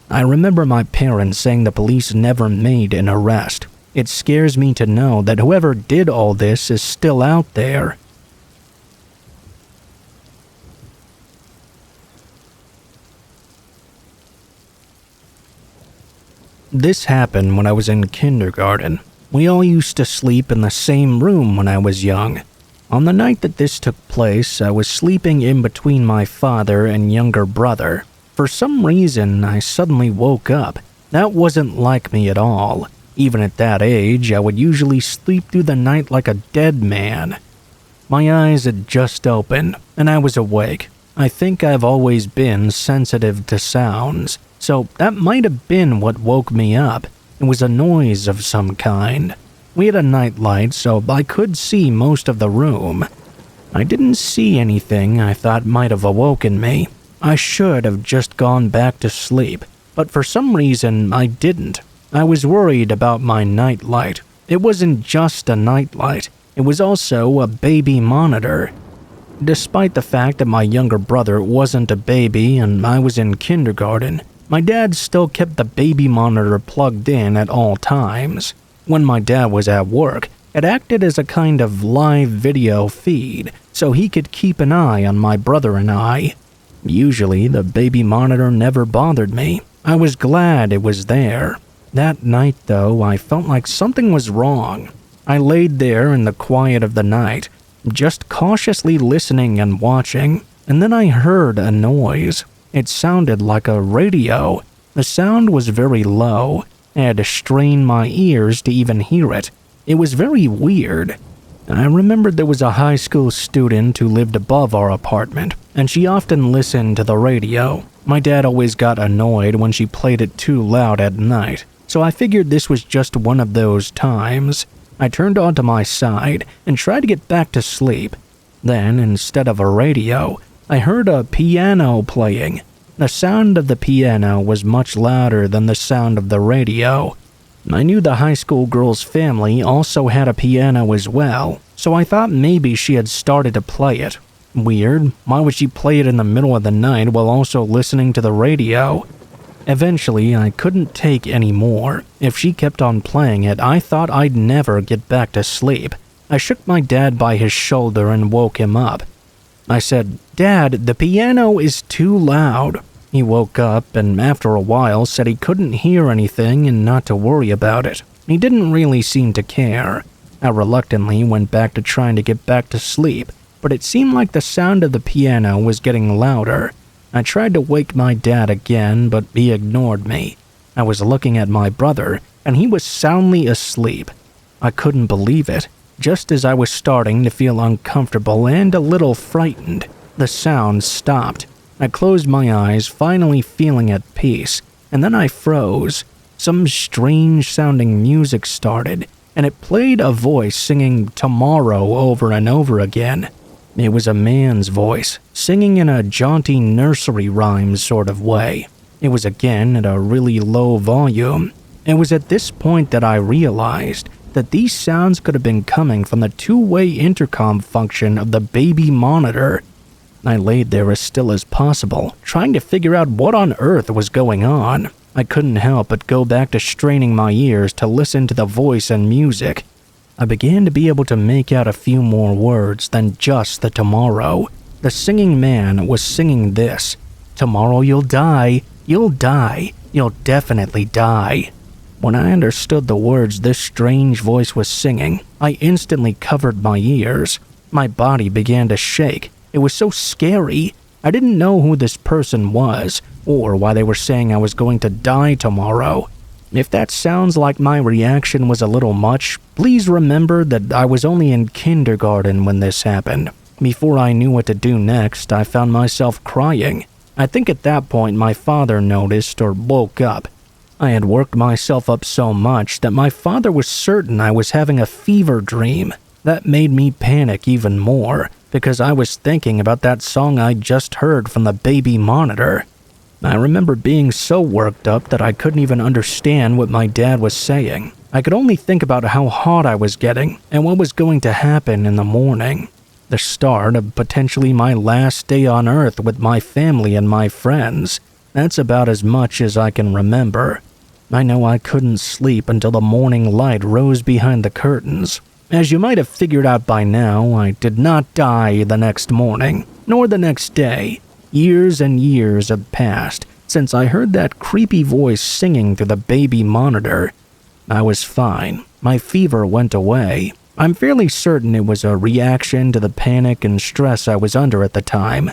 A: I remember my parents saying the police never made an arrest. It scares me to know that whoever did all this is still out there. This happened when I was in kindergarten. We all used to sleep in the same room when I was young. On the night that this took place, I was sleeping in between my father and younger brother. For some reason, I suddenly woke up. That wasn't like me at all. Even at that age, I would usually sleep through the night like a dead man. My eyes had just opened, and I was awake. I think I've always been sensitive to sounds, so that might have been what woke me up. It was a noise of some kind. We had a nightlight, so I could see most of the room. I didn't see anything I thought might have awoken me. I should have just gone back to sleep, but for some reason I didn't. I was worried about my nightlight. It wasn't just a nightlight, it was also a baby monitor. Despite the fact that my younger brother wasn't a baby and I was in kindergarten, my dad still kept the baby monitor plugged in at all times. When my dad was at work, it acted as a kind of live video feed, so he could keep an eye on my brother and I. Usually, the baby monitor never bothered me. I was glad it was there. That night, though, I felt like something was wrong. I laid there in the quiet of the night, just cautiously listening and watching, and then I heard a noise. It sounded like a radio. The sound was very low. I had to strain my ears to even hear it. It was very weird. I remembered there was a high school student who lived above our apartment, and she often listened to the radio. My dad always got annoyed when she played it too loud at night, so I figured this was just one of those times. I turned onto my side and tried to get back to sleep. Then, instead of a radio, I heard a piano playing. The sound of the piano was much louder than the sound of the radio. I knew the high school girl's family also had a piano as well, so I thought maybe she had started to play it. Weird, why would she play it in the middle of the night while also listening to the radio? Eventually, I couldn't take any more. If she kept on playing it, I thought I'd never get back to sleep. I shook my dad by his shoulder and woke him up. I said, "Dad, the piano is too loud." He woke up and after a while said he couldn't hear anything and not to worry about it. He didn't really seem to care. I reluctantly went back to trying to get back to sleep, but it seemed like the sound of the piano was getting louder. I tried to wake my dad again, but he ignored me. I was looking at my brother, and he was soundly asleep. I couldn't believe it. Just as I was starting to feel uncomfortable and a little frightened, the sound stopped. I closed my eyes, finally feeling at peace, and then I froze. Some strange-sounding music started, and it played a voice singing "Tomorrow" over and over again. It was a man's voice, singing in a jaunty nursery rhyme sort of way. It was again at a really low volume. It was at this point that I realized that these sounds could have been coming from the two-way intercom function of the baby monitor. I laid there as still as possible, trying to figure out what on earth was going on. I couldn't help but go back to straining my ears to listen to the voice and music. I began to be able to make out a few more words than just the "tomorrow." The singing man was singing this: "Tomorrow you'll die, you'll die, you'll definitely die." When I understood the words this strange voice was singing, I instantly covered my ears. My body began to shake. It was so scary. I didn't know who this person was, or why they were saying I was going to die tomorrow. If that sounds like my reaction was a little much, please remember that I was only in kindergarten when this happened. Before I knew what to do next, I found myself crying. I think at that point my father noticed or woke up. I had worked myself up so much that my father was certain I was having a fever dream. That made me panic even more, because I was thinking about that song I just heard from the baby monitor. I remember being so worked up that I couldn't even understand what my dad was saying. I could only think about how hot I was getting and what was going to happen in the morning. The start of potentially my last day on Earth with my family and my friends. That's about as much as I can remember. I know I couldn't sleep until the morning light rose behind the curtains. As you might have figured out by now, I did not die the next morning, nor the next day. Years and years have passed since I heard that creepy voice singing through the baby monitor. I was fine. My fever went away. I'm fairly certain it was a reaction to the panic and stress I was under at the time.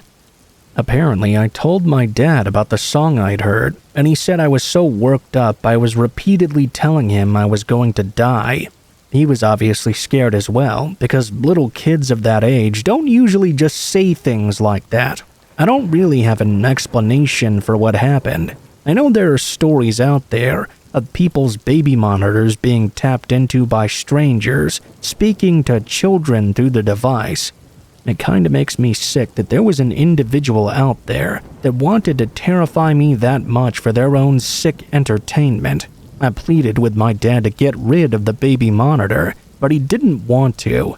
A: Apparently, I told my dad about the song I'd heard, and he said I was so worked up I was repeatedly telling him I was going to die. He was obviously scared as well, because little kids of that age don't usually just say things like that. I don't really have an explanation for what happened. I know there are stories out there of people's baby monitors being tapped into by strangers, speaking to children through the device. It kinda makes me sick that there was an individual out there that wanted to terrify me that much for their own sick entertainment. I pleaded with my dad to get rid of the baby monitor, but he didn't want to.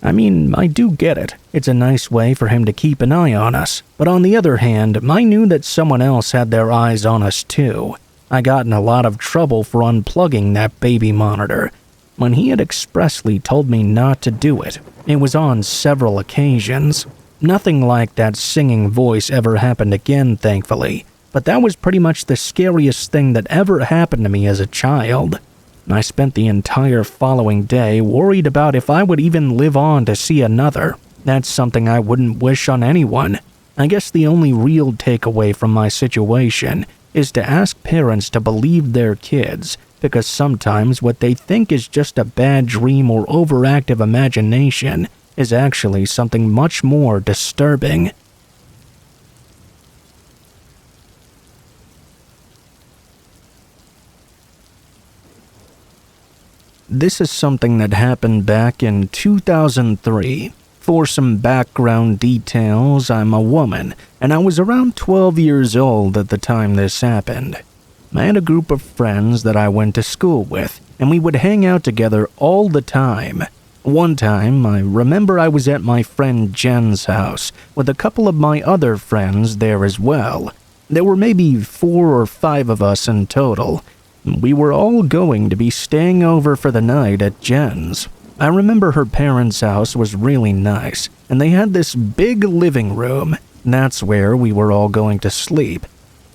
A: I mean, I do get it. It's a nice way for him to keep an eye on us. But on the other hand, I knew that someone else had their eyes on us too. I got in a lot of trouble for unplugging that baby monitor, when he had expressly told me not to do it. It was on several occasions. Nothing like that singing voice ever happened again, thankfully, but that was pretty much the scariest thing that ever happened to me as a child. I spent the entire following day worried about if I would even live on to see another. That's something I wouldn't wish on anyone. I guess the only real takeaway from my situation is to ask parents to believe their kids, because sometimes what they think is just a bad dream or overactive imagination is actually something much more disturbing. This is something that happened back in 2003. For some background details, I'm a woman, and I was around 12 years old at the time this happened. I had a group of friends that I went to school with, and we would hang out together all the time. One time, I remember I was at my friend Jen's house with a couple of my other friends there as well. There were maybe 4 or 5 of us in total. We were all going to be staying over for the night at Jen's. I remember her parents' house was really nice, and they had this big living room. That's where we were all going to sleep.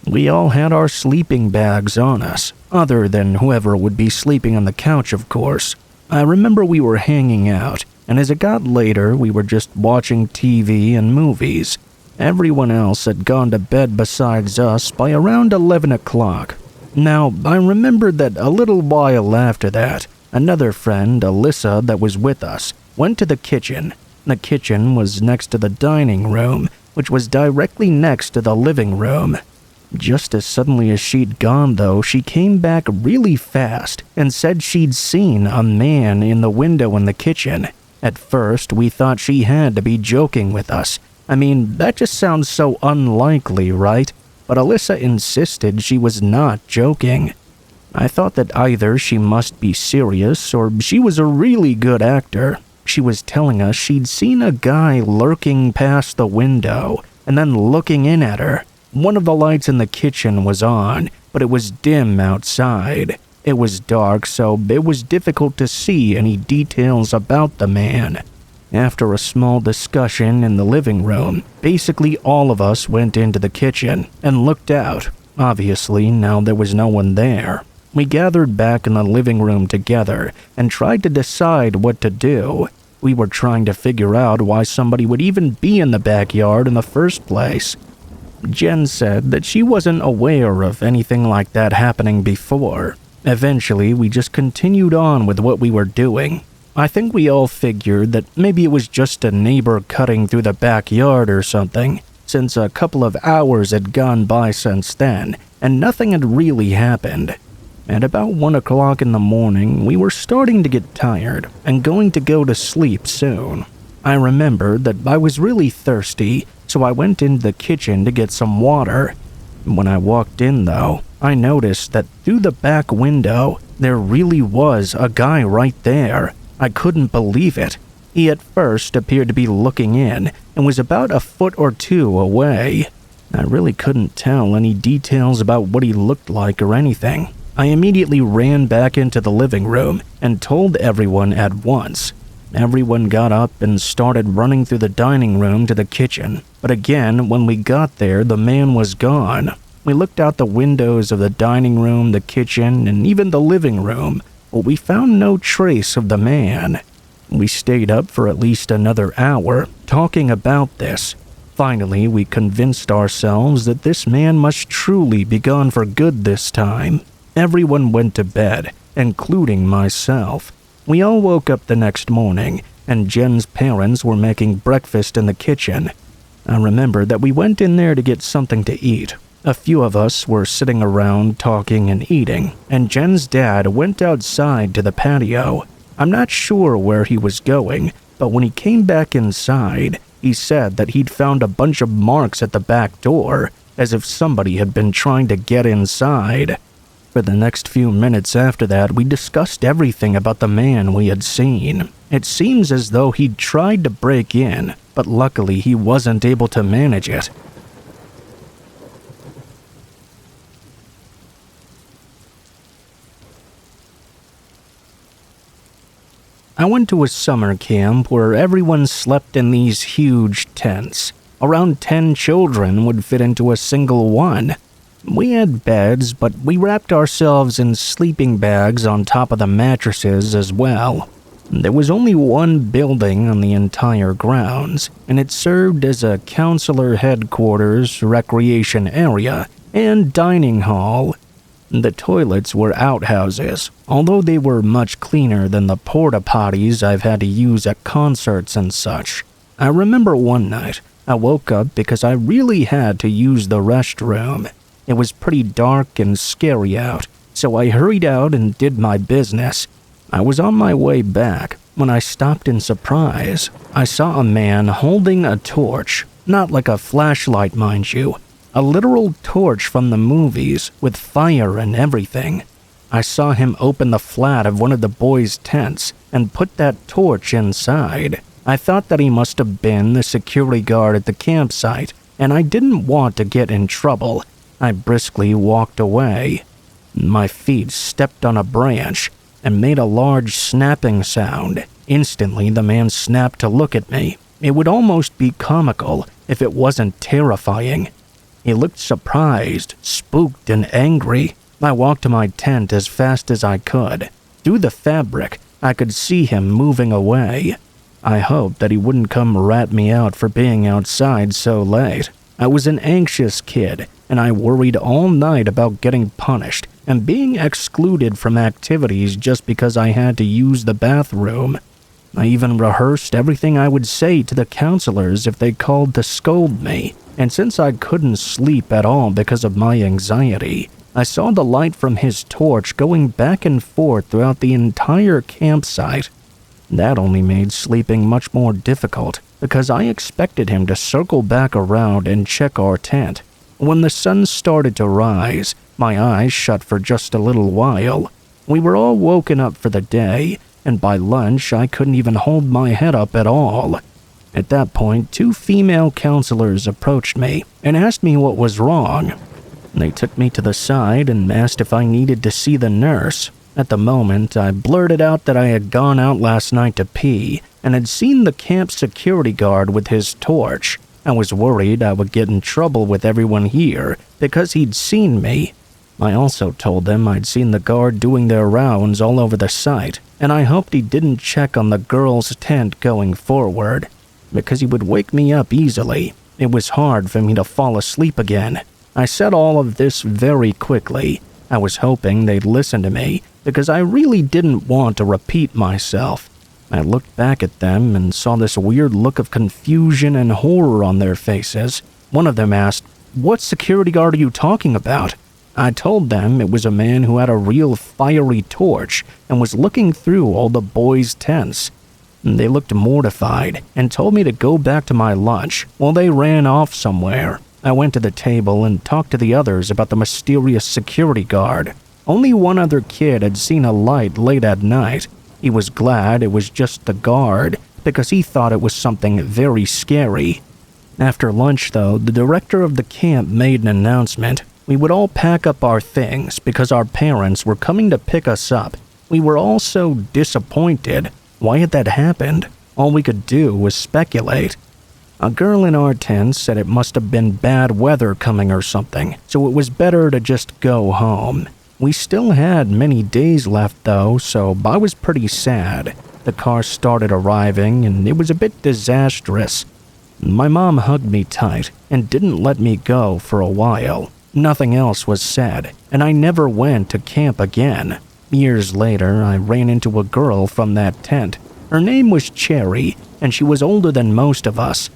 A: We all had our sleeping bags on us, other than whoever would be sleeping on the couch, of course. I remember we were hanging out, and as it got later, we were just watching TV and movies. Everyone else had gone to bed besides us by around 11 o'clock. Now, I remembered that a little while after that, another friend, Alyssa, that was with us, went to the kitchen. The kitchen was next to the dining room, which was directly next to the living room. Just as suddenly as she'd gone, though, she came back really fast and said she'd seen a man in the window in the kitchen. At first, we thought she had to be joking with us. I mean, that just sounds so unlikely, right? But Alyssa insisted she was not joking. I thought that either she must be serious or she was a really good actor. She was telling us she'd seen a guy lurking past the window and then looking in at her. One of the lights in the kitchen was on, but it was dim outside. It was dark, so it was difficult to see any details about the man. After a small discussion in the living room, basically all of us went into the kitchen and looked out. Obviously, now there was no one there. We gathered back in the living room together and tried to decide what to do. We were trying to figure out why somebody would even be in the backyard in the first place. Jen said that she wasn't aware of anything like that happening before. Eventually, we just continued on with what we were doing. I think we all figured that maybe it was just a neighbor cutting through the backyard or something, since a couple of hours had gone by since then, and nothing had really happened. At about 1 o'clock in the morning, we were starting to get tired and going to go to sleep soon. I remembered that I was really thirsty, so I went into the kitchen to get some water. When I walked in, though, I noticed that through the back window, there really was a guy right there. I couldn't believe it. He at first appeared to be looking in and was about a foot or 2 away. I really couldn't tell any details about what he looked like or anything. I immediately ran back into the living room and told everyone at once. Everyone got up and started running through the dining room to the kitchen. But again, when we got there, the man was gone. We looked out the windows of the dining room, the kitchen, and even the living room, but we found no trace of the man. We stayed up for at least another hour, talking about this. Finally, we convinced ourselves that this man must truly be gone for good this time. Everyone went to bed, including myself. We all woke up the next morning, and Jen's parents were making breakfast in the kitchen. I remember that we went in there to get something to eat. A few of us were sitting around talking and eating, and Jen's dad went outside to the patio. I'm not sure where he was going, but when he came back inside, he said that he'd found a bunch of marks at the back door, as if somebody had been trying to get inside. For the next few minutes after that, we discussed everything about the man we had seen. It seems as though he'd tried to break in, but luckily he wasn't able to manage it. I went to a summer camp where everyone slept in these huge tents. Around 10 children would fit into a single one. We had beds, but we wrapped ourselves in sleeping bags on top of the mattresses as well. There was only one building on the entire grounds, and it served as a counselor headquarters, recreation area, and dining hall. The toilets were outhouses, although they were much cleaner than the porta potties I've had to use at concerts and such. I remember one night, I woke up because I really had to use the restroom. It was pretty dark and scary out, so I hurried out and did my business. I was on my way back. When I stopped in surprise, I saw a man holding a torch, not like a flashlight, mind you, a literal torch from the movies with fire and everything. I saw him open the flat of one of the boys' tents and put that torch inside. I thought that he must have been the security guard at the campsite, and I didn't want to get in trouble. I briskly walked away. My feet stepped on a branch and made a large snapping sound. Instantly, the man snapped to look at me. It would almost be comical if it wasn't terrifying. He looked surprised, spooked, and angry. I walked to my tent as fast as I could. Through the fabric, I could see him moving away. I hoped that he wouldn't come rat me out for being outside so late. I was an anxious kid, and I worried all night about getting punished and being excluded from activities just because I had to use the bathroom. I even rehearsed everything I would say to the counselors if they called to scold me, and since I couldn't sleep at all because of my anxiety, I saw the light from his torch going back and forth throughout the entire campsite. That only made sleeping much more difficult because I expected him to circle back around and check our tent. When the sun started to rise, my eyes shut for just a little while. We were all woken up for the day, and by lunch I couldn't even hold my head up at all. At that point, 2 female counselors approached me and asked me what was wrong. They took me to the side and asked if I needed to see the nurse. At the moment, I blurted out that I had gone out last night to pee and had seen the camp security guard with his torch. I was worried I would get in trouble with everyone here because he'd seen me. I also told them I'd seen the guard doing their rounds all over the site, and I hoped he didn't check on the girls' tent going forward, because he would wake me up easily. It was hard for me to fall asleep again. I said all of this very quickly. I was hoping they'd listen to me, because I really didn't want to repeat myself. I looked back at them and saw this weird look of confusion and horror on their faces. One of them asked, "What security guard are you talking about?" I told them it was a man who had a real fiery torch and was looking through all the boys' tents. They looked mortified and told me to go back to my lunch while they ran off somewhere. I went to the table and talked to the others about the mysterious security guard. Only one other kid had seen a light late at night. He was glad it was just the guard because he thought it was something very scary. After lunch, though, the director of the camp made an announcement. We would all pack up our things because our parents were coming to pick us up. We were all so disappointed. Why had that happened? All we could do was speculate. A girl in our tent said it must have been bad weather coming or something, so it was better to just go home. We still had many days left though, so I was pretty sad. The car started arriving and it was a bit disastrous. My mom hugged me tight and didn't let me go for a while. Nothing else was said, and I never went to camp again. Years later, I ran into a girl from that tent. Her name was Cherry, and she was older than most of us.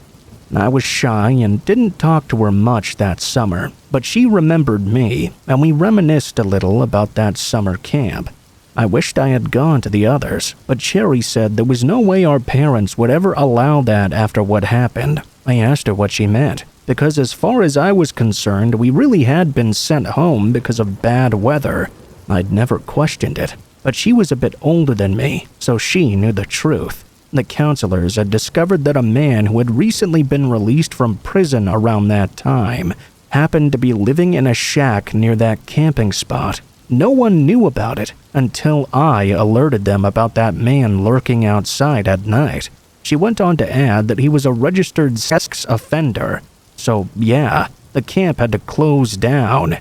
A: I was shy and didn't talk to her much that summer, but she remembered me, and we reminisced a little about that summer camp. I wished I had gone to the others, but Cherry said there was no way our parents would ever allow that after what happened. I asked her what she meant, because as far as I was concerned, we really had been sent home because of bad weather. I'd never questioned it, but she was a bit older than me, so she knew the truth. The counselors had discovered that a man who had recently been released from prison around that time happened to be living in a shack near that camping spot. No one knew about it until I alerted them about that man lurking outside at night. She went on to add that he was a registered sex offender. So yeah, the camp had to close down.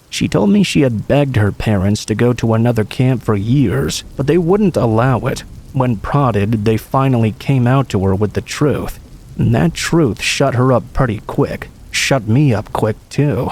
A: She told me she had begged her parents to go to another camp for years, but they wouldn't allow it. When prodded, they finally came out to her with the truth. And that truth shut her up pretty quick. Shut me up quick, too.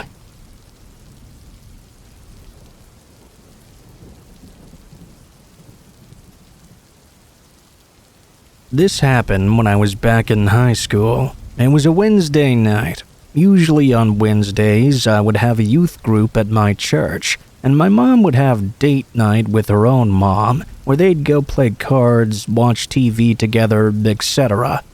A: This happened when I was back in high school. It was a Wednesday night. Usually on Wednesdays, I would have a youth group at my church, and my mom would have date night with her own mom, where they'd go play cards, watch TV together, etc.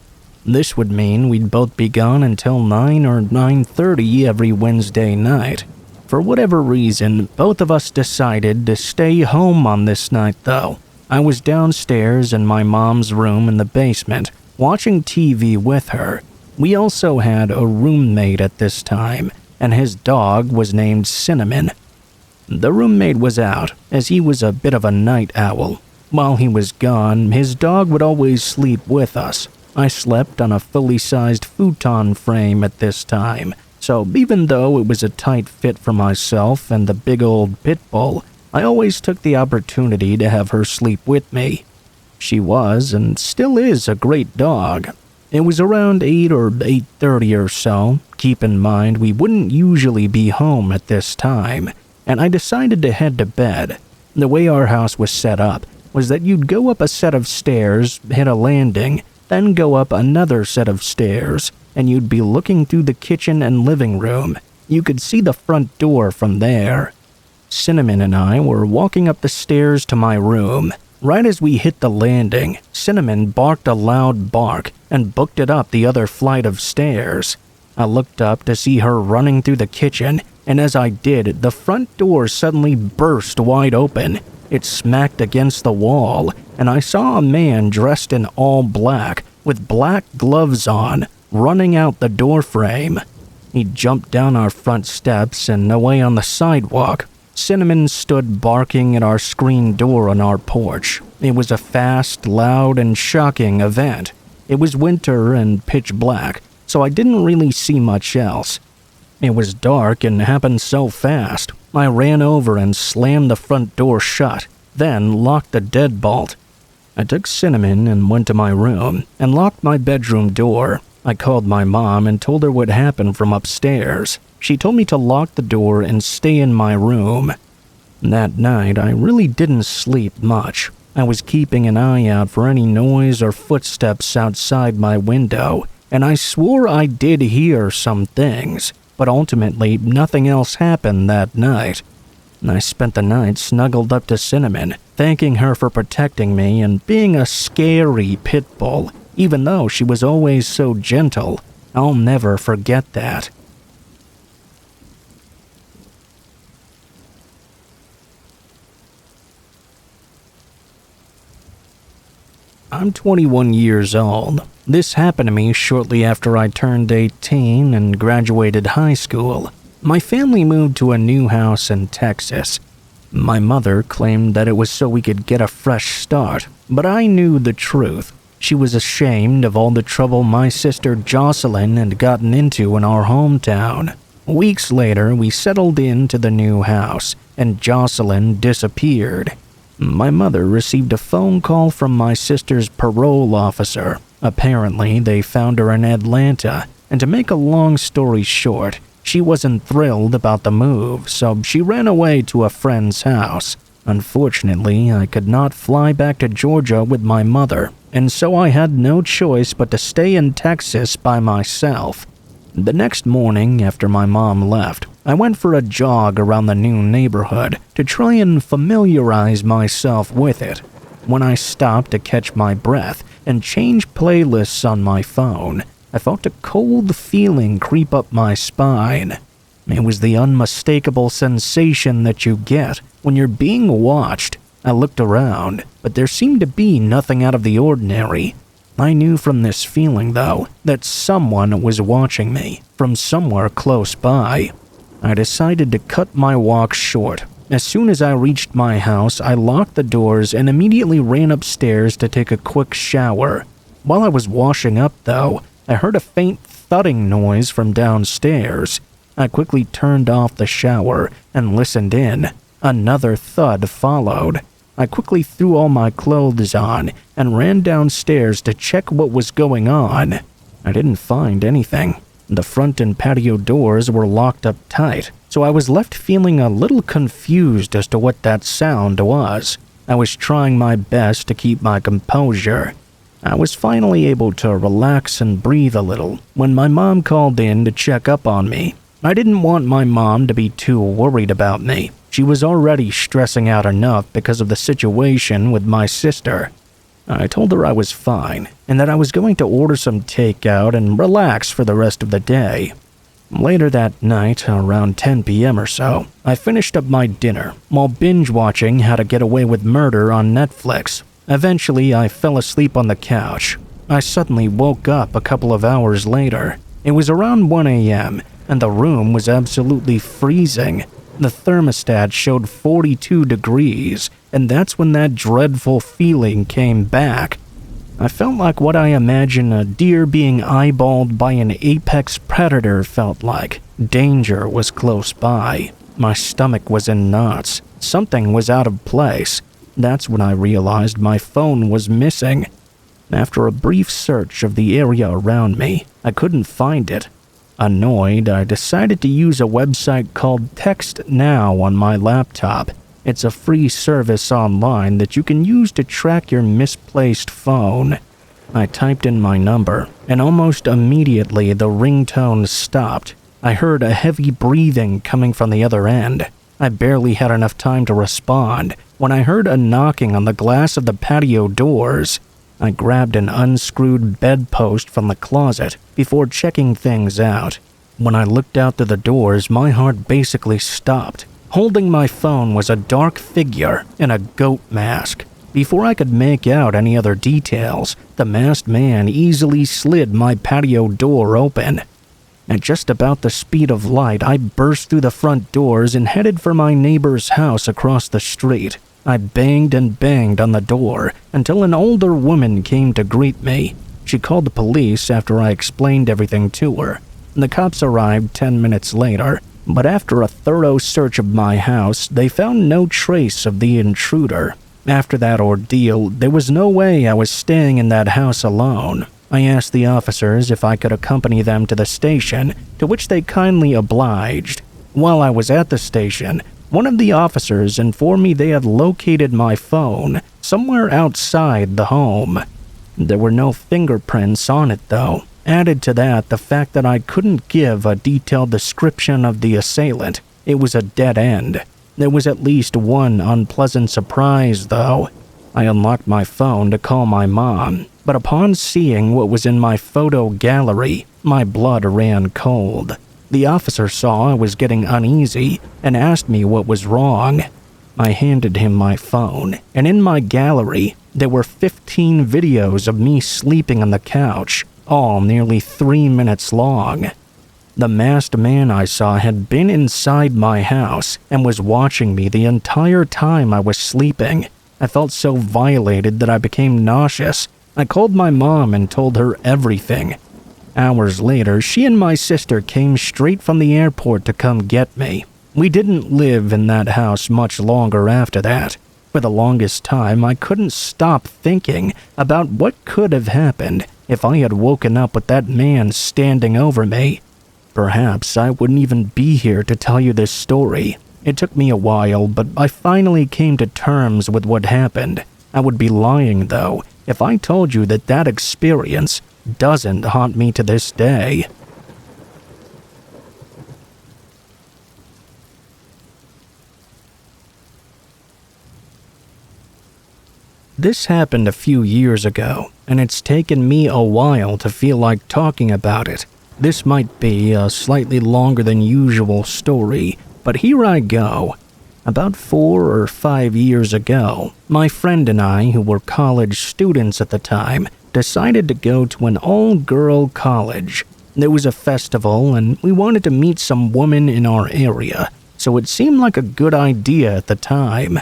A: This would mean we'd both be gone until 9 or 9:30 every Wednesday night. For whatever reason, both of us decided to stay home on this night though. I was downstairs in my mom's room in the basement, watching TV with her. We also had a roommate at this time, and his dog was named Cinnamon. The roommate was out, as he was a bit of a night owl. While he was gone, his dog would always sleep with us. I slept on a fully sized futon frame at this time, so even though it was a tight fit for myself and the big old pit bull, I always took the opportunity to have her sleep with me. She was, and still is, a great dog. It was around 8 or 8:30 or so. Keep in mind, we wouldn't usually be home at this time, and I decided to head to bed. The way our house was set up was that you'd go up a set of stairs, hit a landing, then go up another set of stairs, and you'd be looking through the kitchen and living room. You could see the front door from there. Cinnamon and I were walking up the stairs to my room. Right as we hit the landing, Cinnamon barked a loud bark and booked it up the other flight of stairs. I looked up to see her running through the kitchen, and as I did, the front door suddenly burst wide open. It smacked against the wall, and I saw a man dressed in all black, with black gloves on, running out the doorframe. He jumped down our front steps and away on the sidewalk. Cinnamon stood barking at our screen door on our porch. It was a fast, loud, and shocking event. It was winter and pitch black, so I didn't really see much else. It was dark and happened so fast. I ran over and slammed the front door shut, then locked the deadbolt. I took Cinnamon and went to my room and locked my bedroom door. I called my mom and told her what happened from upstairs. She told me to lock the door and stay in my room. That night, I really didn't sleep much. I was keeping an eye out for any noise or footsteps outside my window, and I swore I did hear some things, but ultimately nothing else happened that night. I spent the night snuggled up to Cinnamon, thanking her for protecting me and being a scary pit bull, even though she was always so gentle. I'll never forget that. I'm 21 years old. This happened to me shortly after I turned 18 and graduated high school. My family moved to a new house in Texas. My mother claimed that it was so we could get a fresh start, but I knew the truth. She was ashamed of all the trouble my sister Jocelyn had gotten into in our hometown. Weeks later, we settled into the new house, and Jocelyn disappeared. My mother received a phone call from my sister's parole officer. Apparently, they found her in Atlanta, and to make a long story short, she wasn't thrilled about the move, so she ran away to a friend's house. Unfortunately, I could not fly back to Georgia with my mother, and so I had no choice but to stay in Texas by myself. The next morning, after my mom left, I went for a jog around the new neighborhood to try and familiarize myself with it. When I stopped to catch my breath and change playlists on my phone, I felt a cold feeling creep up my spine. It was the unmistakable sensation that you get when you're being watched. I looked around, but there seemed to be nothing out of the ordinary. I knew from this feeling, though, that someone was watching me from somewhere close by. I decided to cut my walk short. As soon as I reached my house, I locked the doors and immediately ran upstairs to take a quick shower. While I was washing up, though, I heard a faint thudding noise from downstairs. I quickly turned off the shower and listened in. Another thud followed. I quickly threw all my clothes on and ran downstairs to check what was going on. I didn't find anything. The front and patio doors were locked up tight, so I was left feeling a little confused as to what that sound was. I was trying my best to keep my composure. I was finally able to relax and breathe a little when my mom called in to check up on me. I didn't want my mom to be too worried about me. She was already stressing out enough because of the situation with my sister. I told her I was fine and that I was going to order some takeout and relax for the rest of the day. Later that night, around 10 p.m. or so, I finished up my dinner while binge-watching How to Get Away with Murder on Netflix. Eventually, I fell asleep on the couch. I suddenly woke up a couple of hours later. It was around 1 a.m., and the room was absolutely freezing. The thermostat showed 42 degrees, and that's when that dreadful feeling came back. I felt like what I imagine a deer being eyeballed by an apex predator felt like. Danger was close by. My stomach was in knots. Something was out of place. That's when I realized my phone was missing. After a brief search of the area around me, I couldn't find it. Annoyed, I decided to use a website called Text Now on my laptop. It's a free service online that you can use to track your misplaced phone. I typed in my number, and almost immediately the ringtone stopped. I heard a heavy breathing coming from the other end. I barely had enough time to respond when I heard a knocking on the glass of the patio doors. I grabbed an unscrewed bedpost from the closet before checking things out. When I looked out through the doors, my heart basically stopped. Holding my phone was a dark figure in a goat mask. Before I could make out any other details, the masked man easily slid my patio door open. At just about the speed of light, I burst through the front doors and headed for my neighbor's house across the street. I banged and banged on the door until an older woman came to greet me. She called the police after I explained everything to her. The cops arrived 10 minutes later, but after a thorough search of my house, they found no trace of the intruder. After that ordeal, there was no way I was staying in that house alone. I asked the officers if I could accompany them to the station, to which they kindly obliged. While I was at the station, one of the officers informed me they had located my phone somewhere outside the home. There were no fingerprints on it, though. Added to that, the fact that I couldn't give a detailed description of the assailant. It was a dead end. There was at least one unpleasant surprise, though. I unlocked my phone to call my mom, but upon seeing what was in my photo gallery, my blood ran cold. The officer saw I was getting uneasy and asked me what was wrong. I handed him my phone, and in my gallery, there were 15 videos of me sleeping on the couch, all nearly 3 minutes long. The masked man I saw had been inside my house and was watching me the entire time I was sleeping. I felt so violated that I became nauseous. I called my mom and told her everything. Hours later, she and my sister came straight from the airport to come get me. We didn't live in that house much longer after that. For the longest time, I couldn't stop thinking about what could have happened if I had woken up with that man standing over me. Perhaps I wouldn't even be here to tell you this story. It took me a while, but I finally came to terms with what happened. I would be lying, though, if I told you that that experience doesn't haunt me to this day. This happened a few years ago, and it's taken me a while to feel like talking about it. This might be a slightly longer than usual story, but here I go. About 4 or 5 years ago, my friend and I, who were college students at the time, decided to go to an all-girl college. There was a festival, and we wanted to meet some women in our area, so it seemed like a good idea at the time.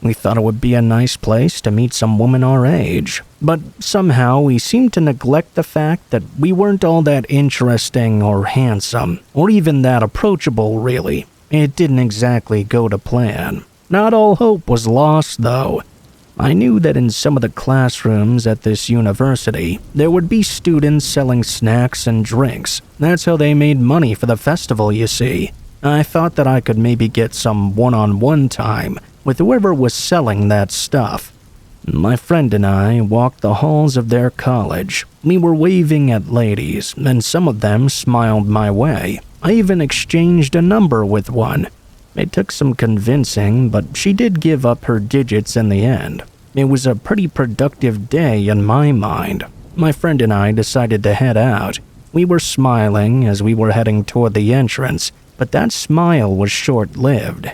A: We thought it would be a nice place to meet some women our age, but somehow we seemed to neglect the fact that we weren't all that interesting or handsome, or even that approachable, really. It didn't exactly go to plan. Not all hope was lost, though. I knew that in some of the classrooms at this university, there would be students selling snacks and drinks. That's how they made money for the festival, you see. I thought that I could maybe get some one-on-one time with whoever was selling that stuff. My friend and I walked the halls of their college. We were waving at ladies, and some of them smiled my way. I even exchanged a number with one. It took some convincing, but she did give up her digits in the end. It was a pretty productive day in my mind. My friend and I decided to head out. We were smiling as we were heading toward the entrance, but that smile was short-lived.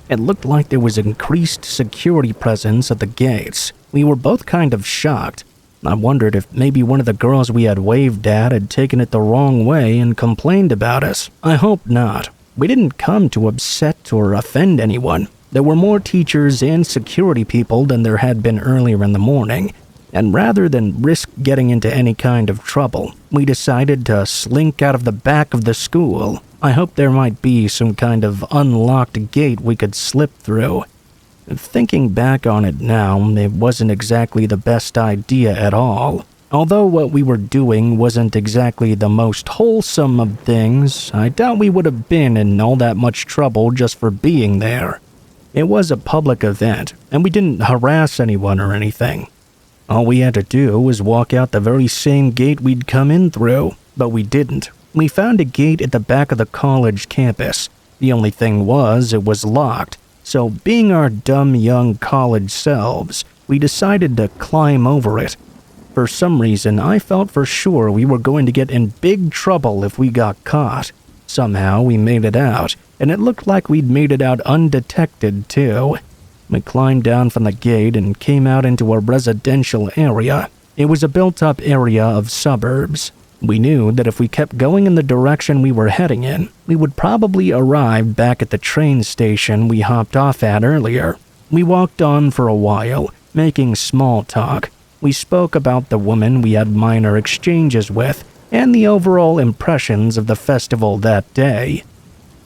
A: It looked like there was increased security presence at the gates. We were both kind of shocked. I wondered if maybe one of the girls we had waved at had taken it the wrong way and complained about us. I hope not. We didn't come to upset or offend anyone. There were more teachers and security people than there had been earlier in the morning, and rather than risk getting into any kind of trouble, we decided to slink out of the back of the school. I hoped there might be some kind of unlocked gate we could slip through. Thinking back on it now, it wasn't exactly the best idea at all. Although what we were doing wasn't exactly the most wholesome of things, I doubt we would have been in all that much trouble just for being there. It was a public event, and we didn't harass anyone or anything. All we had to do was walk out the very same gate we'd come in through, but we didn't. We found a gate at the back of the college campus. The only thing was, it was locked. So, being our dumb young college selves, we decided to climb over it. For some reason, I felt for sure we were going to get in big trouble if we got caught. Somehow, we made it out, and it looked like we'd made it out undetected, too. We climbed down from the gate and came out into a residential area. It was a built-up area of suburbs. We knew that if we kept going in the direction we were heading in, we would probably arrive back at the train station we hopped off at earlier. We walked on for a while, making small talk. We spoke about the woman we had minor exchanges with, and the overall impressions of the festival that day.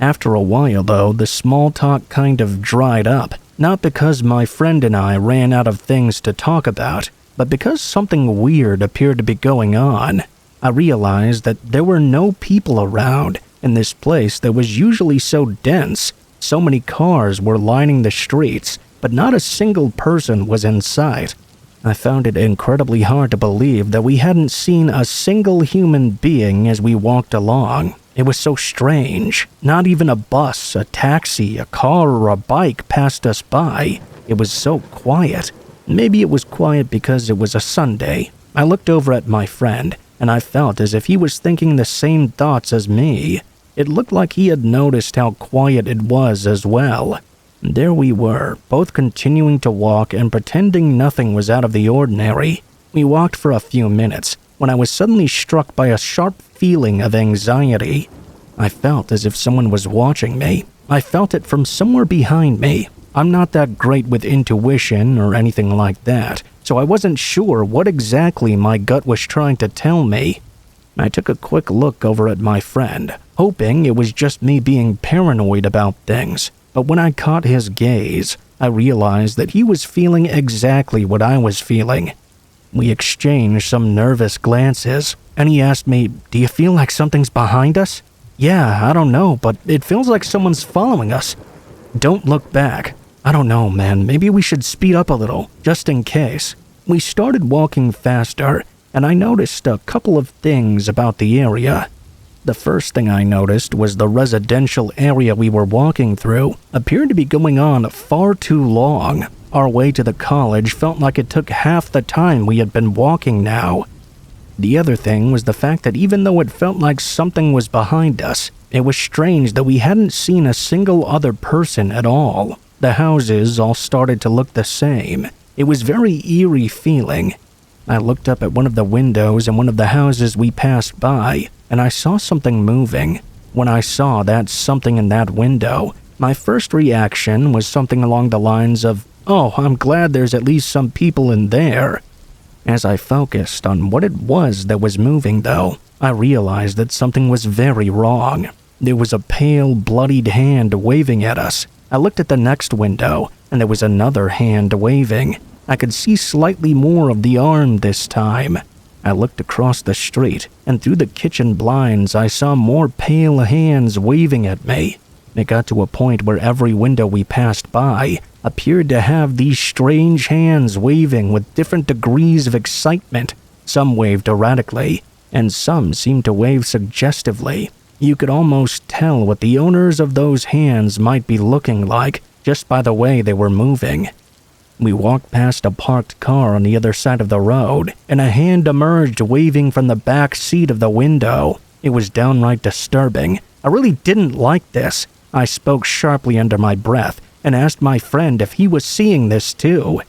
A: After a while, though, the small talk kind of dried up, not because my friend and I ran out of things to talk about, but because something weird appeared to be going on. I realized that there were no people around in this place that was usually so dense. So many cars were lining the streets, but not a single person was in sight. I found it incredibly hard to believe that we hadn't seen a single human being as we walked along. It was so strange. Not even a bus, a taxi, a car, or a bike passed us by. It was so quiet. Maybe it was quiet because it was a Sunday. I looked over at my friend, and I felt as if he was thinking the same thoughts as me. It looked like he had noticed how quiet it was as well. There we were, both continuing to walk and pretending nothing was out of the ordinary. We walked for a few minutes, when I was suddenly struck by a sharp feeling of anxiety. I felt as if someone was watching me. I felt it from somewhere behind me. I'm not that great with intuition or anything like that, so I wasn't sure what exactly my gut was trying to tell me. I took a quick look over at my friend, hoping it was just me being paranoid about things. But when I caught his gaze, I realized that he was feeling exactly what I was feeling. We exchanged some nervous glances, and he asked me, "Do you feel like something's behind us?" "Yeah, I don't know, but it feels like someone's following us." "Don't look back." "I don't know, man, maybe we should speed up a little, just in case." We started walking faster, and I noticed a couple of things about the area. The first thing I noticed was the residential area we were walking through appeared to be going on far too long. Our way to the college felt like it took half the time we had been walking now. The other thing was the fact that even though it felt like something was behind us, it was strange that we hadn't seen a single other person at all. The houses all started to look the same. It was very eerie feeling. I looked up at one of the windows in one of the houses we passed by, and I saw something moving. When I saw that something in that window, my first reaction was something along the lines of, "Oh, I'm glad there's at least some people in there." As I focused on what it was that was moving, though, I realized that something was very wrong. There was a pale, bloodied hand waving at us. I looked at the next window, and there was another hand waving. I could see slightly more of the arm this time. I looked across the street, and through the kitchen blinds I saw more pale hands waving at me. It got to a point where every window we passed by appeared to have these strange hands waving with different degrees of excitement. Some waved erratically, and some seemed to wave suggestively. You could almost tell what the owners of those hands might be looking like just by the way they were moving. We walked past a parked car on the other side of the road, and a hand emerged waving from the back seat of the window. It was downright disturbing. I really didn't like this. I spoke sharply under my breath and asked my friend if he was seeing this too.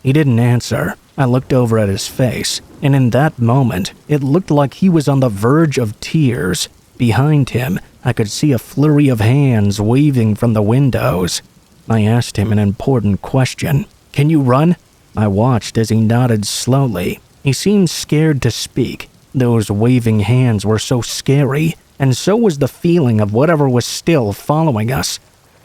A: He didn't answer. I looked over at his face, and in that moment, it looked like he was on the verge of tears. Behind him, I could see a flurry of hands waving from the windows. I asked him an important question. "Can you run?" I watched as he nodded slowly. He seemed scared to speak. Those waving hands were so scary, and so was the feeling of whatever was still following us.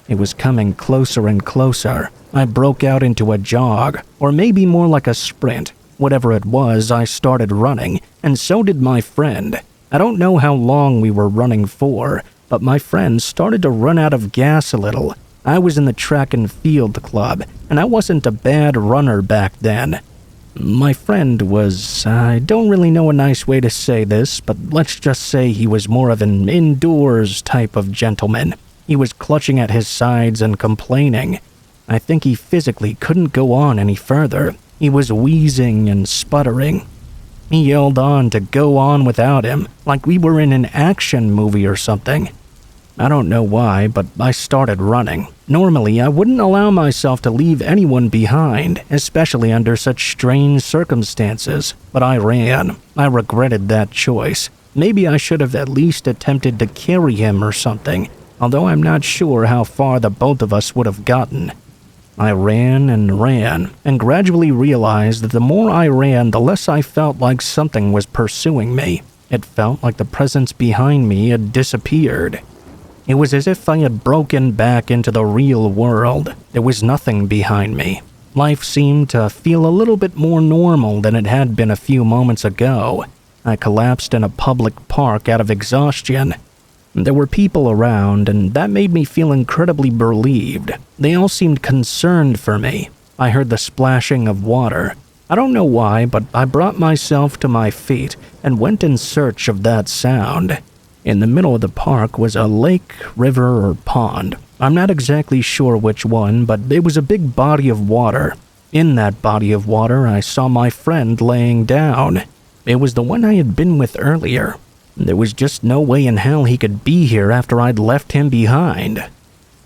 A: It was coming closer and closer. I broke out into a jog, or maybe more like a sprint. Whatever it was, I started running, and so did my friend. I don't know how long we were running for, but my friend started to run out of gas a little. I was in the track and field club, and I wasn't a bad runner back then. My friend was, I don't really know a nice way to say this, but let's just say he was more of an indoors type of gentleman. He was clutching at his sides and complaining. I think he physically couldn't go on any further. He was wheezing and sputtering. He yelled on to go on without him, like we were in an action movie or something. I don't know why, but I started running. Normally, I wouldn't allow myself to leave anyone behind, especially under such strange circumstances, but I ran. I regretted that choice. Maybe I should have at least attempted to carry him or something, although I'm not sure how far the both of us would have gotten. I ran, and gradually realized that the more I ran, the less I felt like something was pursuing me. It felt like the presence behind me had disappeared. It was as if I had broken back into the real world. There was nothing behind me. Life seemed to feel a little bit more normal than it had been a few moments ago. I collapsed in a public park out of exhaustion. There were people around, and that made me feel incredibly relieved. They all seemed concerned for me. I heard the splashing of water. I don't know why, but I brought myself to my feet and went in search of that sound. In the middle of the park was a lake, river, or pond. I'm not exactly sure which one, but it was a big body of water. In that body of water, I saw my friend laying down. It was the one I had been with earlier. There was just no way in hell he could be here after I'd left him behind.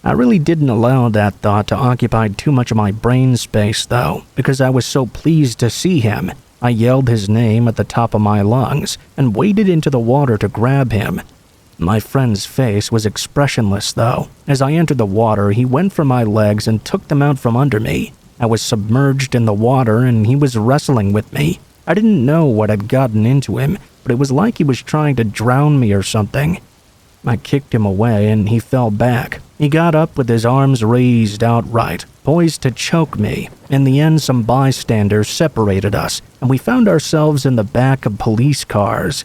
A: I really didn't allow that thought to occupy too much of my brain space, though, because I was so pleased to see him. I yelled his name at the top of my lungs and waded into the water to grab him. My friend's face was expressionless, though. As I entered the water, he went for my legs and took them out from under me. I was submerged in the water, and he was wrestling with me. I didn't know what had gotten into him, but it was like he was trying to drown me or something. I kicked him away, and he fell back. He got up with his arms raised outright, poised to choke me. In the end, some bystanders separated us, and we found ourselves in the back of police cars.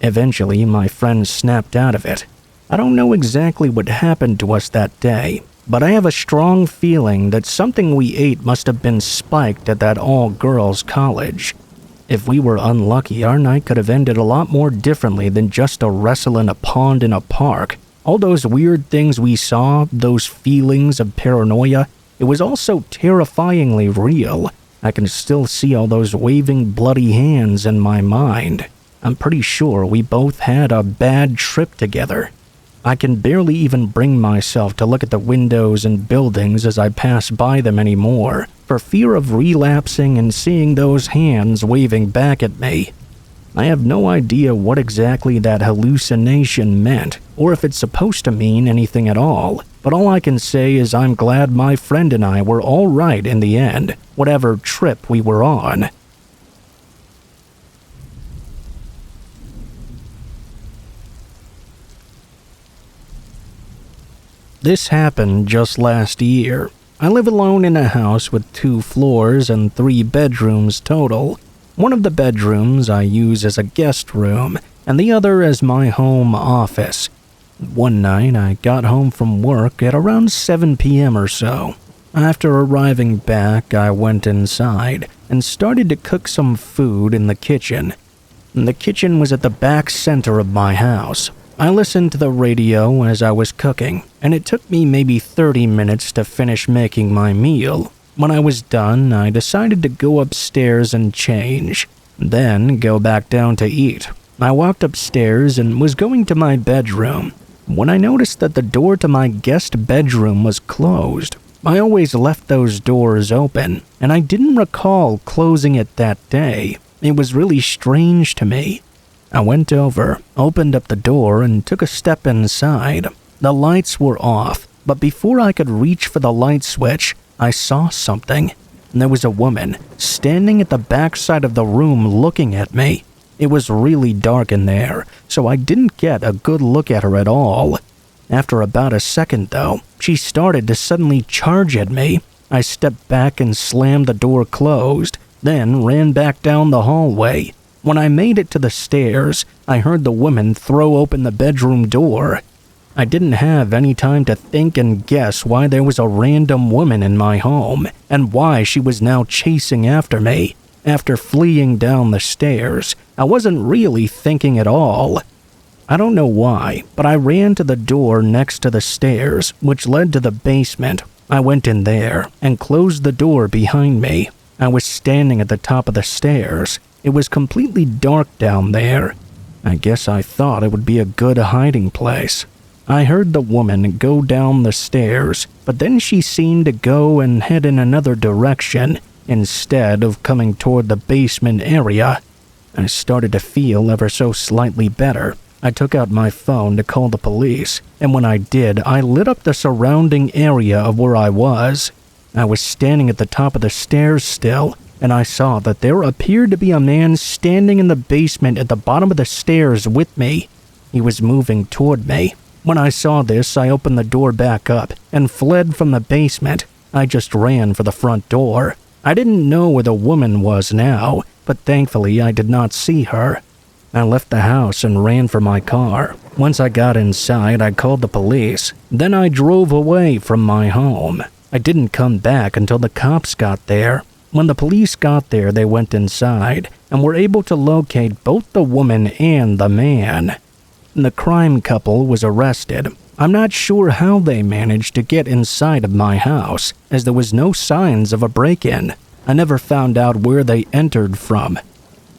A: Eventually, my friend snapped out of it. I don't know exactly what happened to us that day, but I have a strong feeling that something we ate must have been spiked at that all-girls college. If we were unlucky, our night could have ended a lot more differently than just a wrestle in a pond in a park. All those weird things we saw, those feelings of paranoia, it was all so terrifyingly real. I can still see all those waving bloody hands in my mind. I'm pretty sure we both had a bad trip together. I can barely even bring myself to look at the windows and buildings as I pass by them anymore, for fear of relapsing and seeing those hands waving back at me. I have no idea what exactly that hallucination meant, or if it's supposed to mean anything at all, but all I can say is I'm glad my friend and I were all right in the end, whatever trip we were on. This happened just last year. I live alone in a house with 2 floors and 3 bedrooms total. One of the bedrooms I use as a guest room, and the other as my home office. One night, I got home from work at around 7 p.m. or so. After arriving back, I went inside and started to cook some food in the kitchen. The kitchen was at the back center of my house. I listened to the radio as I was cooking, and it took me maybe 30 minutes to finish making my meal. When I was done, I decided to go upstairs and change, then go back down to eat. I walked upstairs and was going to my bedroom when I noticed that the door to my guest bedroom was closed. I always left those doors open, and I didn't recall closing it that day. It was really strange to me. I went over, opened up the door, and took a step inside. The lights were off, but before I could reach for the light switch, I saw something. There was a woman standing at the backside of the room looking at me. It was really dark in there, so I didn't get a good look at her at all. After about a second, though, she started to suddenly charge at me. I stepped back and slammed the door closed, then ran back down the hallway. When I made it to the stairs, I heard the woman throw open the bedroom door. I didn't have any time to think and guess why there was a random woman in my home and why she was now chasing after me. After fleeing down the stairs, I wasn't really thinking at all. I don't know why, but I ran to the door next to the stairs, which led to the basement. I went in there and closed the door behind me. I was standing at the top of the stairs. It was completely dark down there. I guess I thought it would be a good hiding place. I heard the woman go down the stairs, but then she seemed to go and head in another direction instead of coming toward the basement area. I started to feel ever so slightly better. I took out my phone to call the police, and when I did, I lit up the surrounding area of where I was. I was standing at the top of the stairs still, and I saw that there appeared to be a man standing in the basement at the bottom of the stairs with me. He was moving toward me. When I saw this, I opened the door back up and fled from the basement. I just ran for the front door. I didn't know where the woman was now, but thankfully I did not see her. I left the house and ran for my car. Once I got inside, I called the police. Then I drove away from my home. I didn't come back until the cops got there. When the police got there, they went inside and were able to locate both the woman and the man. The crime couple was arrested. I'm not sure how they managed to get inside of my house, as there was no signs of a break-in. I never found out where they entered from.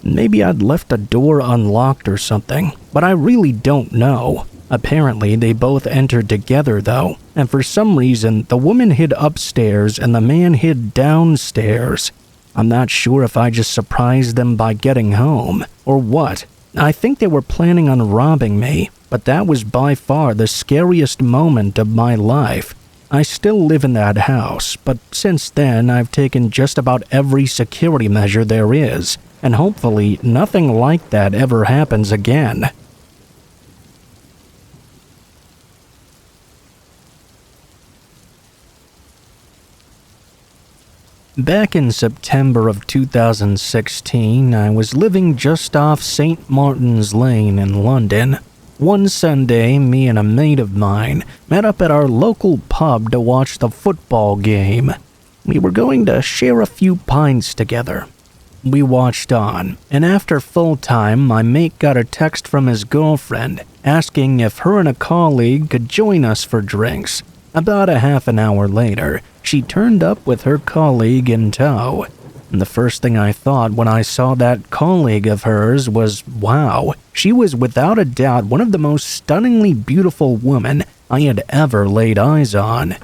A: Maybe I'd left a door unlocked or something, but I really don't know. Apparently, they both entered together though, and for some reason, the woman hid upstairs and the man hid downstairs. I'm not sure if I just surprised them by getting home, or what. I think they were planning on robbing me, but that was by far the scariest moment of my life. I still live in that house, but since then I've taken just about every security measure there is, and hopefully nothing like that ever happens again. Back in September of 2016, I was living just off St. Martin's Lane in London. One Sunday, me and a mate of mine met up at our local pub to watch the football game. We were going to share a few pints together. We watched on, and after full time, my mate got a text from his girlfriend asking if her and a colleague could join us for drinks. About a half an hour later, she turned up with her colleague in tow. And the first thing I thought when I saw that colleague of hers was, wow, she was without a doubt one of the most stunningly beautiful women I had ever laid eyes on.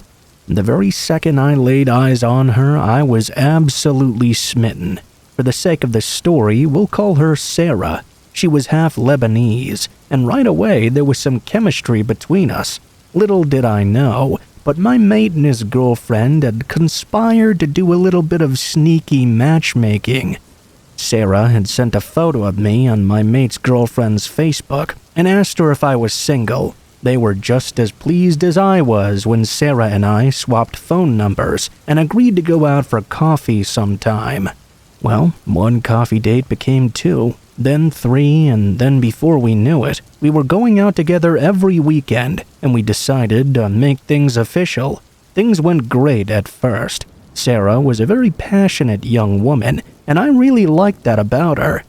A: The very second I laid eyes on her, I was absolutely smitten. For the sake of the story, we'll call her Sarah. She was half Lebanese, and right away there was some chemistry between us. Little did I know, but my mate and his girlfriend had conspired to do a little bit of sneaky matchmaking. Sarah had sent a photo of me on my mate's girlfriend's Facebook and asked her if I was single. They were just as pleased as I was when Sarah and I swapped phone numbers and agreed to go out for coffee sometime. Well, one coffee date became 2, then 3, and then before we knew it, we were going out together every weekend, and we decided to make things official. Things went great at first. Sarah was a very passionate young woman, and I really liked that about her.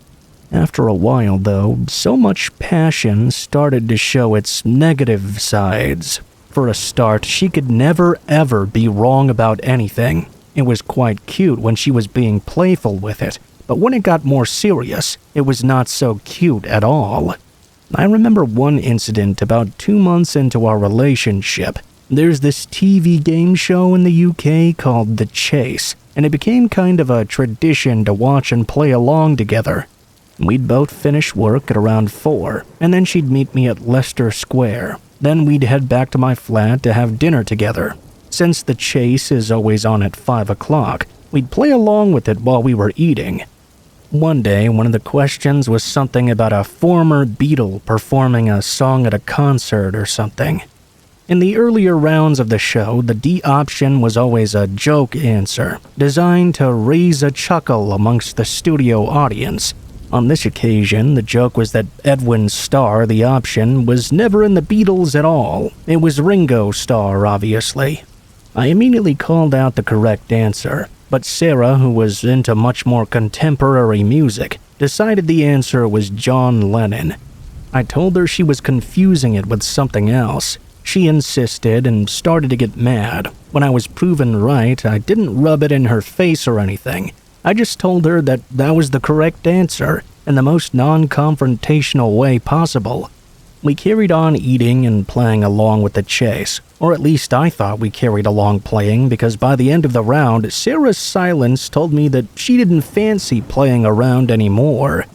A: After a while, though, so much passion started to show its negative sides. For a start, she could never ever be wrong about anything. It was quite cute when she was being playful with it, but when it got more serious, it was not so cute at all. I remember one incident about 2 months into our relationship. There's this TV game show in the UK called The Chase, and it became kind of a tradition to watch and play along together. We'd both finish work at around 4, and then she'd meet me at Leicester Square. Then we'd head back to my flat to have dinner together. Since The Chase is always on at 5 o'clock, we'd play along with it while we were eating. One day, one of the questions was something about a former Beatle performing a song at a concert or something. In the earlier rounds of the show, the D option was always a joke answer, designed to raise a chuckle amongst the studio audience. On this occasion, the joke was that Edwin Starr, the option, was never in the Beatles at all. It was Ringo Starr, obviously. I immediately called out the correct answer, but Sarah, who was into much more contemporary music, decided the answer was John Lennon. I told her she was confusing it with something else. She insisted and started to get mad. When I was proven right, I didn't rub it in her face or anything. I just told her that that was the correct answer, in the most non-confrontational way possible. We carried on eating and playing along with the chase, or at least I thought we carried along playing, because by the end of the round, Sarah's silence told me that she didn't fancy playing around anymore.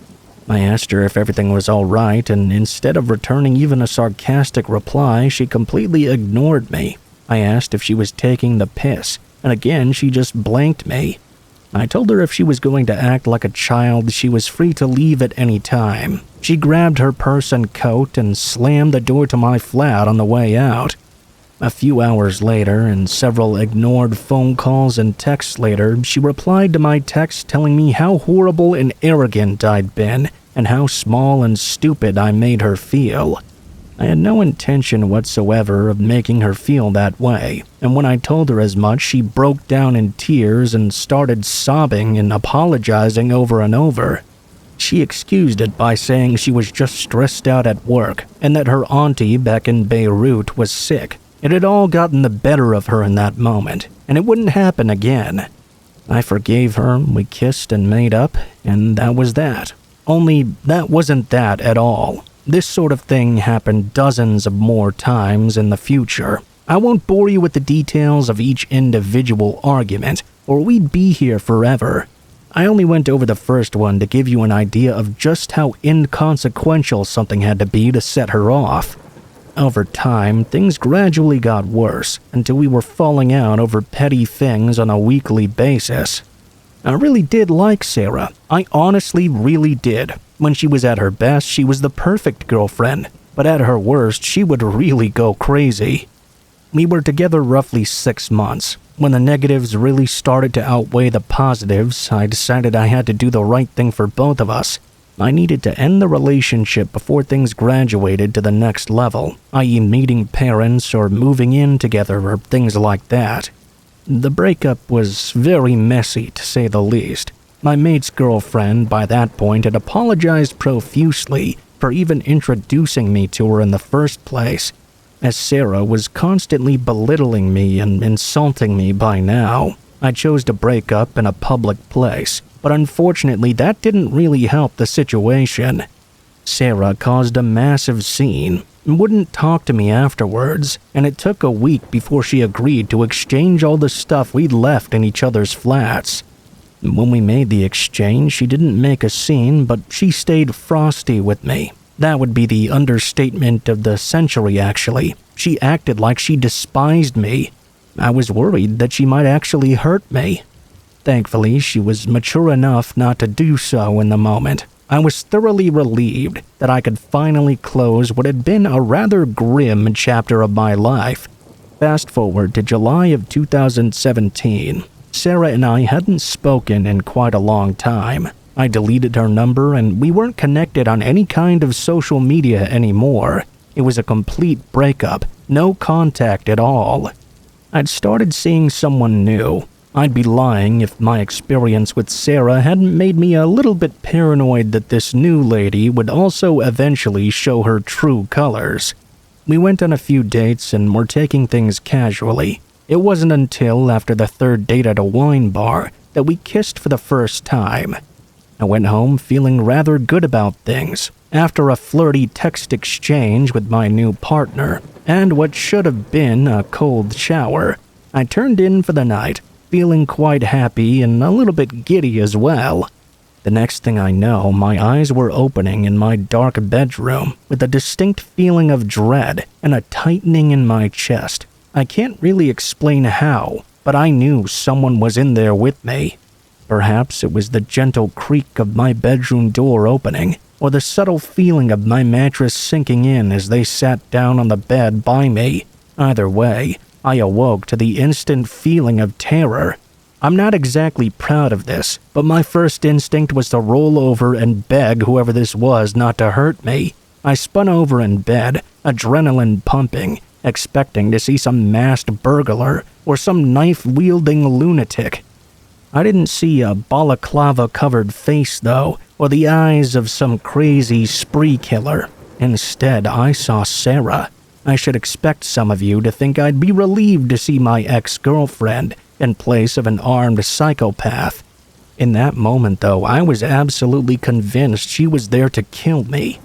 A: I asked her if everything was all right, and instead of returning even a sarcastic reply, she completely ignored me. I asked if she was taking the piss, and again she just blanked me. I told her if she was going to act like a child, she was free to leave at any time. She grabbed her purse and coat and slammed the door to my flat on the way out. A few hours later, and several ignored phone calls and texts later, she replied to my text telling me how horrible and arrogant I'd been, and how small and stupid I made her feel. I had no intention whatsoever of making her feel that way, and when I told her as much, she broke down in tears and started sobbing and apologizing over and over. She excused it by saying she was just stressed out at work, and that her auntie back in Beirut was sick. It had all gotten the better of her in that moment, and it wouldn't happen again. I forgave her, we kissed and made up, and that was that. Only that wasn't that at all. This sort of thing happened dozens of more times in the future. I won't bore you with the details of each individual argument, or we'd be here forever. I only went over the first one to give you an idea of just how inconsequential something had to be to set her off. Over time, things gradually got worse, until we were falling out over petty things on a weekly basis. I really did like Sarah. I honestly really did. When she was at her best, she was the perfect girlfriend, but at her worst, she would really go crazy. We were together roughly 6 months. When the negatives really started to outweigh the positives, I decided I had to do the right thing for both of us. I needed to end the relationship before things graduated to the next level, i.e. meeting parents or moving in together or things like that. The breakup was very messy, to say the least. My mate's girlfriend, by that point, had apologized profusely for even introducing me to her in the first place, as Sarah was constantly belittling me and insulting me by now. I chose to break up in a public place, but unfortunately that didn't really help the situation. Sarah caused a massive scene and wouldn't talk to me afterwards, and it took a week before she agreed to exchange all the stuff we'd left in each other's flats. When we made the exchange, she didn't make a scene, but she stayed frosty with me. That would be the understatement of the century, actually. She acted like she despised me. I was worried that she might actually hurt me. Thankfully, she was mature enough not to do so in the moment. I was thoroughly relieved that I could finally close what had been a rather grim chapter of my life. Fast forward to July of 2017. Sarah and I hadn't spoken in quite a long time. I deleted her number and we weren't connected on any kind of social media anymore. It was a complete breakup, no contact at all. I'd started seeing someone new. I'd be lying if my experience with Sarah hadn't made me a little bit paranoid that this new lady would also eventually show her true colors. We went on a few dates and were taking things casually. It wasn't until after the third date at a wine bar that we kissed for the first time. I went home feeling rather good about things after a flirty text exchange with my new partner and what should have been a cold shower. I turned in for the night, feeling quite happy and a little bit giddy as well. The next thing I know, my eyes were opening in my dark bedroom with a distinct feeling of dread and a tightening in my chest. I can't really explain how, but I knew someone was in there with me. Perhaps it was the gentle creak of my bedroom door opening, or the subtle feeling of my mattress sinking in as they sat down on the bed by me. Either way, I awoke to the instant feeling of terror. I'm not exactly proud of this, but my first instinct was to roll over and beg whoever this was not to hurt me. I spun over in bed, adrenaline pumping, expecting to see some masked burglar or some knife-wielding lunatic. I didn't see a balaclava-covered face, though, or the eyes of some crazy spree killer. Instead, I saw Sarah. I should expect some of you to think I'd be relieved to see my ex-girlfriend in place of an armed psychopath. In that moment, though, I was absolutely convinced she was there to kill me.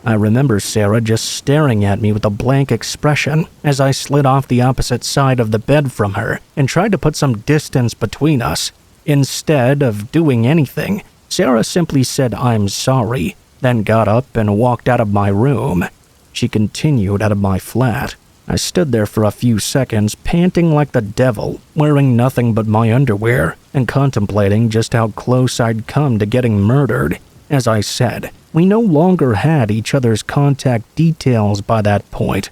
A: I remember Sarah just staring at me with a blank expression as I slid off the opposite side of the bed from her and tried to put some distance between us. Instead of doing anything, Sarah simply said, "I'm sorry," then got up and walked out of my room. She continued out of my flat. I stood there for a few seconds, panting like the devil, wearing nothing but my underwear, and contemplating just how close I'd come to getting murdered. As I said, we no longer had each other's contact details by that point.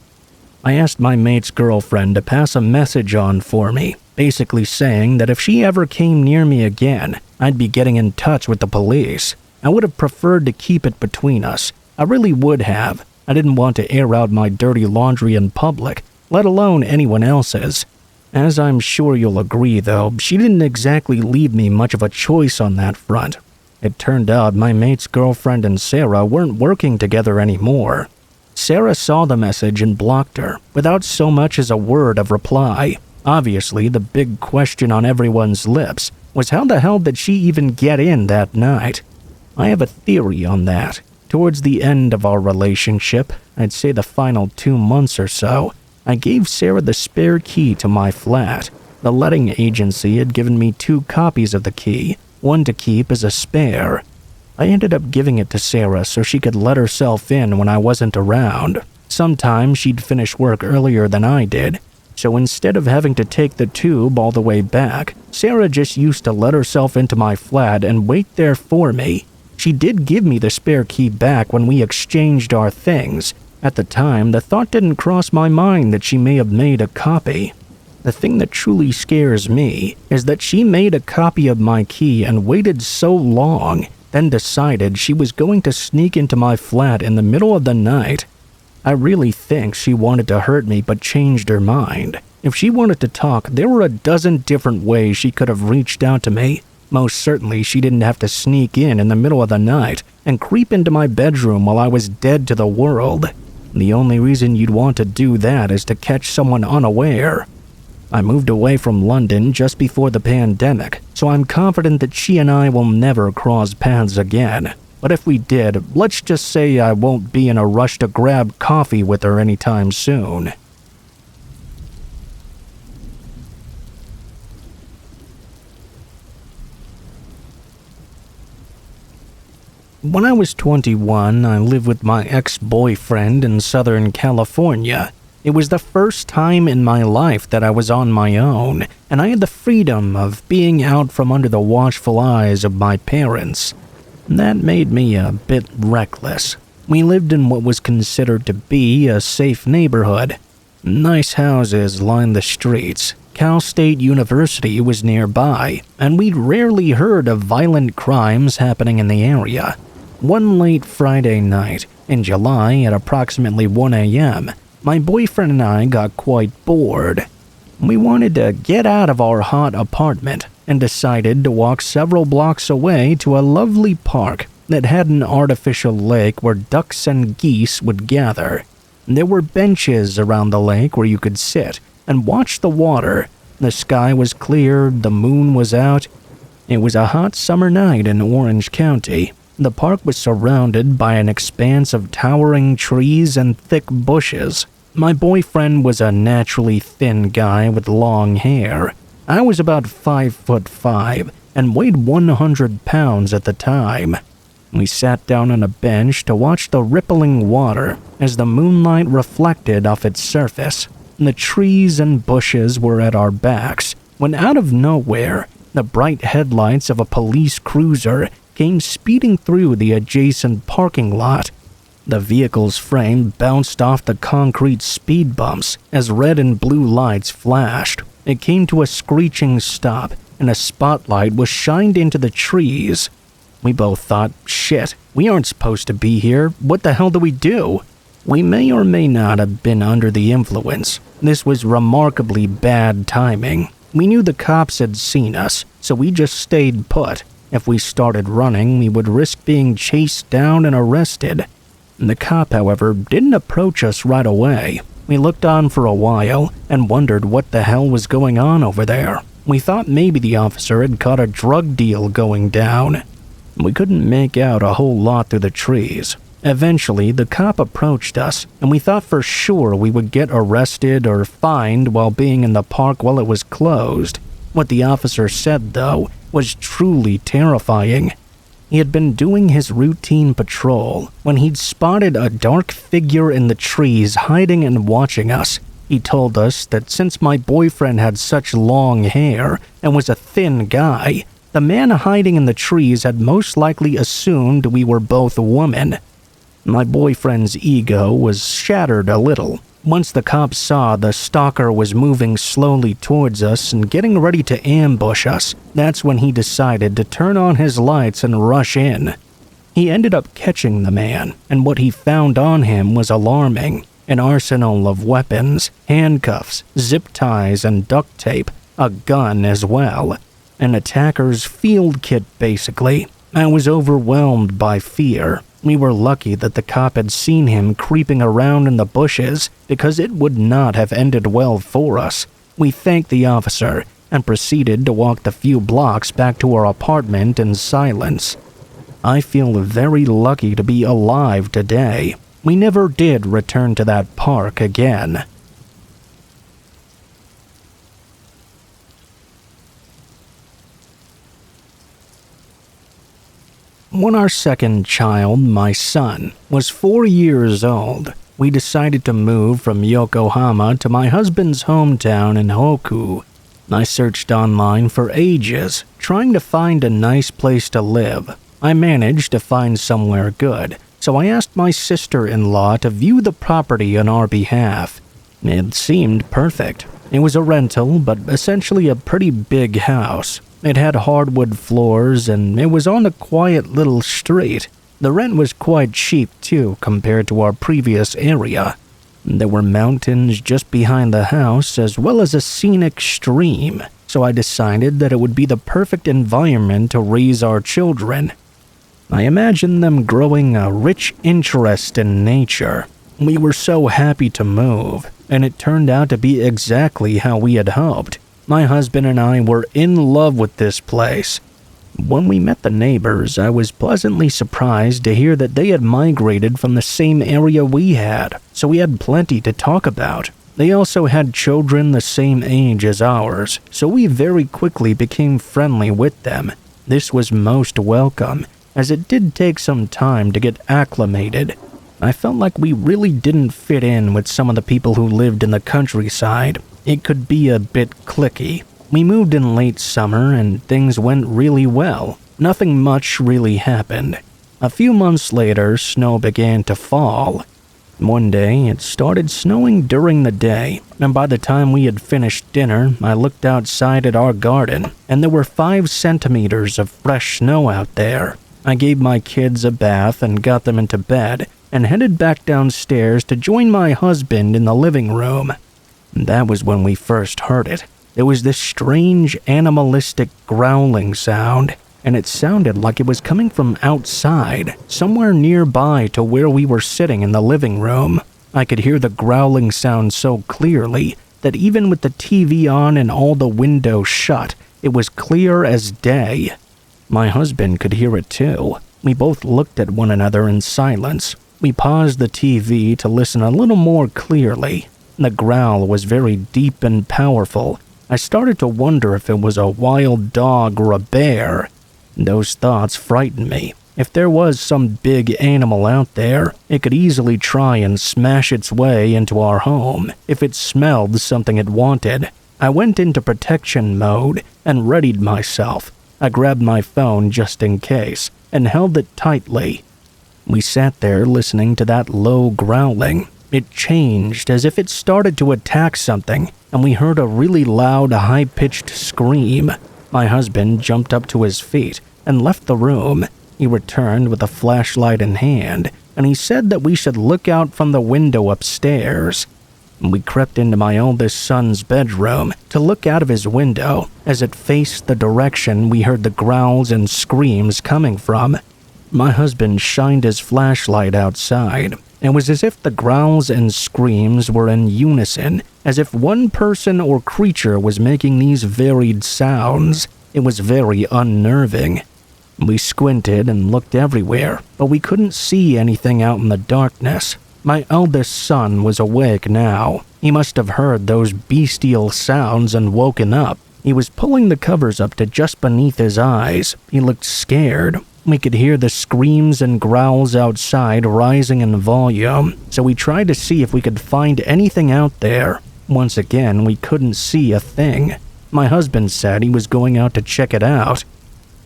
A: I asked my mate's girlfriend to pass a message on for me, basically saying that if she ever came near me again, I'd be getting in touch with the police. I would have preferred to keep it between us. I really would have. I didn't want to air out my dirty laundry in public, let alone anyone else's. As I'm sure you'll agree, though, she didn't exactly leave me much of a choice on that front. It turned out my mate's girlfriend and Sarah weren't working together anymore. Sarah saw the message and blocked her, without so much as a word of reply. Obviously, the big question on everyone's lips was how the hell did she even get in that night? I have a theory on that. Towards the end of our relationship, I'd say the final 2 months or so, I gave Sarah the spare key to my flat. The letting agency had given me 2 copies of the key, one to keep as a spare. I ended up giving it to Sarah so she could let herself in when I wasn't around. Sometimes she'd finish work earlier than I did, so instead of having to take the tube all the way back, Sarah just used to let herself into my flat and wait there for me. She did give me the spare key back when we exchanged our things. At the time, the thought didn't cross my mind that she may have made a copy. The thing that truly scares me is that she made a copy of my key and waited so long, then decided she was going to sneak into my flat in the middle of the night. I really think she wanted to hurt me but changed her mind. If she wanted to talk, there were a dozen different ways she could have reached out to me. Most certainly, she didn't have to sneak in the middle of the night and creep into my bedroom while I was dead to the world. The only reason you'd want to do that is to catch someone unaware. I moved away from London just before the pandemic, so I'm confident that she and I will never cross paths again. But if we did, let's just say I won't be in a rush to grab coffee with her anytime soon. When I was 21, I lived with my ex-boyfriend in Southern California. It was the first time in my life that I was on my own, and I had the freedom of being out from under the watchful eyes of my parents. That made me a bit reckless. We lived in what was considered to be a safe neighborhood. Nice houses lined the streets. Cal State University was nearby, and we'd rarely heard of violent crimes happening in the area. One late Friday night, in July at approximately 1 a.m., my boyfriend and I got quite bored. We wanted to get out of our hot apartment and decided to walk several blocks away to a lovely park that had an artificial lake where ducks and geese would gather. There were benches around the lake where you could sit and watch the water. The sky was clear, the moon was out. It was a hot summer night in Orange County. The park was surrounded by an expanse of towering trees and thick bushes. My boyfriend was a naturally thin guy with long hair. I was about 5'5" and weighed 100 pounds at the time. We sat down on a bench to watch the rippling water as the moonlight reflected off its surface. The trees and bushes were at our backs when out of nowhere, the bright headlights of a police cruiser came speeding through the adjacent parking lot. The vehicle's frame bounced off the concrete speed bumps as red and blue lights flashed. It came to a screeching stop, and a spotlight was shined into the trees. We both thought, shit, we aren't supposed to be here. What the hell do we do? We may or may not have been under the influence. This was remarkably bad timing. We knew the cops had seen us, so we just stayed put. If we started running, we would risk being chased down and arrested. The cop, however, didn't approach us right away. We looked on for a while and wondered what the hell was going on over there. We thought maybe the officer had caught a drug deal going down. We couldn't make out a whole lot through the trees. Eventually, the cop approached us, and we thought for sure we would get arrested or fined while being in the park while it was closed. What the officer said, though, was truly terrifying. He had been doing his routine patrol when he'd spotted a dark figure in the trees hiding and watching us. He told us that since my boyfriend had such long hair and was a thin guy, the man hiding in the trees had most likely assumed we were both women. My boyfriend's ego was shattered a little. Once the cops saw the stalker was moving slowly towards us and getting ready to ambush us, that's when he decided to turn on his lights and rush in. He ended up catching the man, and what he found on him was alarming. An arsenal of weapons, handcuffs, zip ties, and duct tape, a gun as well. An attacker's field kit, basically. I was overwhelmed by fear. We were lucky that the cop had seen him creeping around in the bushes because it would not have ended well for us. We thanked the officer and proceeded to walk the few blocks back to our apartment in silence. I feel very lucky to be alive today. We never did return to that park again. When our second child, my son, was 4 years old, we decided to move from Yokohama to my husband's hometown in Hoku. I searched online for ages, trying to find a nice place to live. I managed to find somewhere good, so I asked my sister-in-law to view the property on our behalf. It seemed perfect. It was a rental, but essentially a pretty big house. It had hardwood floors, and it was on a quiet little street. The rent was quite cheap, too, compared to our previous area. There were mountains just behind the house, as well as a scenic stream, so I decided that it would be the perfect environment to raise our children. I imagined them growing a rich interest in nature. We were so happy to move, and it turned out to be exactly how we had hoped. My husband and I were in love with this place. When we met the neighbors, I was pleasantly surprised to hear that they had migrated from the same area we had, so we had plenty to talk about. They also had children the same age as ours, so we very quickly became friendly with them. This was most welcome, as it did take some time to get acclimated. I felt like we really didn't fit in with some of the people who lived in the countryside. It could be a bit cliquey. We moved in late summer and things went really well. Nothing much really happened. A few months later, snow began to fall. One day, it started snowing during the day, and by the time we had finished dinner, I looked outside at our garden, and there were 5 centimeters of fresh snow out there. I gave my kids a bath and got them into bed, and headed back downstairs to join my husband in the living room. That was when we first heard it. There was this strange animalistic growling sound, and it sounded like it was coming from outside, somewhere nearby to where we were sitting in the living room. I could hear the growling sound so clearly that even with the TV on and all the windows shut, it was clear as day. My husband could hear it too. We both looked at one another in silence. We paused the TV to listen a little more clearly. The growl was very deep and powerful. I started to wonder if it was a wild dog or a bear. Those thoughts frightened me. If there was some big animal out there, it could easily try and smash its way into our home if it smelled something it wanted. I went into protection mode and readied myself. I grabbed my phone just in case and held it tightly. We sat there listening to that low growling. It changed as if it started to attack something, and we heard a really loud, high-pitched scream. My husband jumped up to his feet and left the room. He returned with a flashlight in hand, and he said that we should look out from the window upstairs. We crept into my oldest son's bedroom to look out of his window as it faced the direction we heard the growls and screams coming from. My husband shined his flashlight outside. It was as if the growls and screams were in unison, as if one person or creature was making these varied sounds. It was very unnerving. We squinted and looked everywhere, but we couldn't see anything out in the darkness. My eldest son was awake now. He must have heard those bestial sounds and woken up. He was pulling the covers up to just beneath his eyes. He looked scared. We could hear the screams and growls outside rising in volume, so we tried to see if we could find anything out there. Once again, we couldn't see a thing. My husband said he was going out to check it out.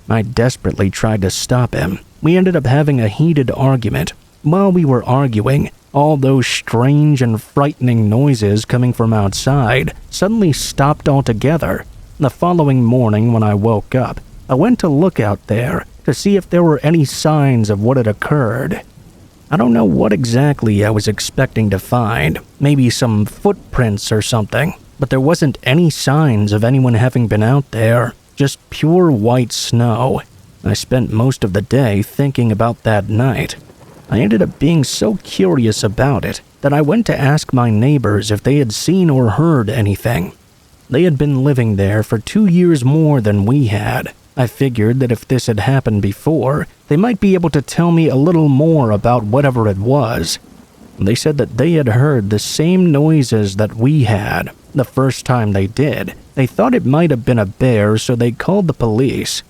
A: I desperately tried to stop him. We ended up having a heated argument. While we were arguing, all those strange and frightening noises coming from outside suddenly stopped altogether. The following morning when I woke up, I went to look out there to see if there were any signs of what had occurred. I don't know what exactly I was expecting to find, maybe some footprints or something, but there wasn't any signs of anyone having been out there, just pure white snow. I spent most of the day thinking about that night. I ended up being so curious about it that I went to ask my neighbors if they had seen or heard anything. They had been living there for 2 years more than we had. I figured that if this had happened before, they might be able to tell me a little more about whatever it was. They said that they had heard the same noises that we had. The first time they did, they thought it might have been a bear, so they called the police.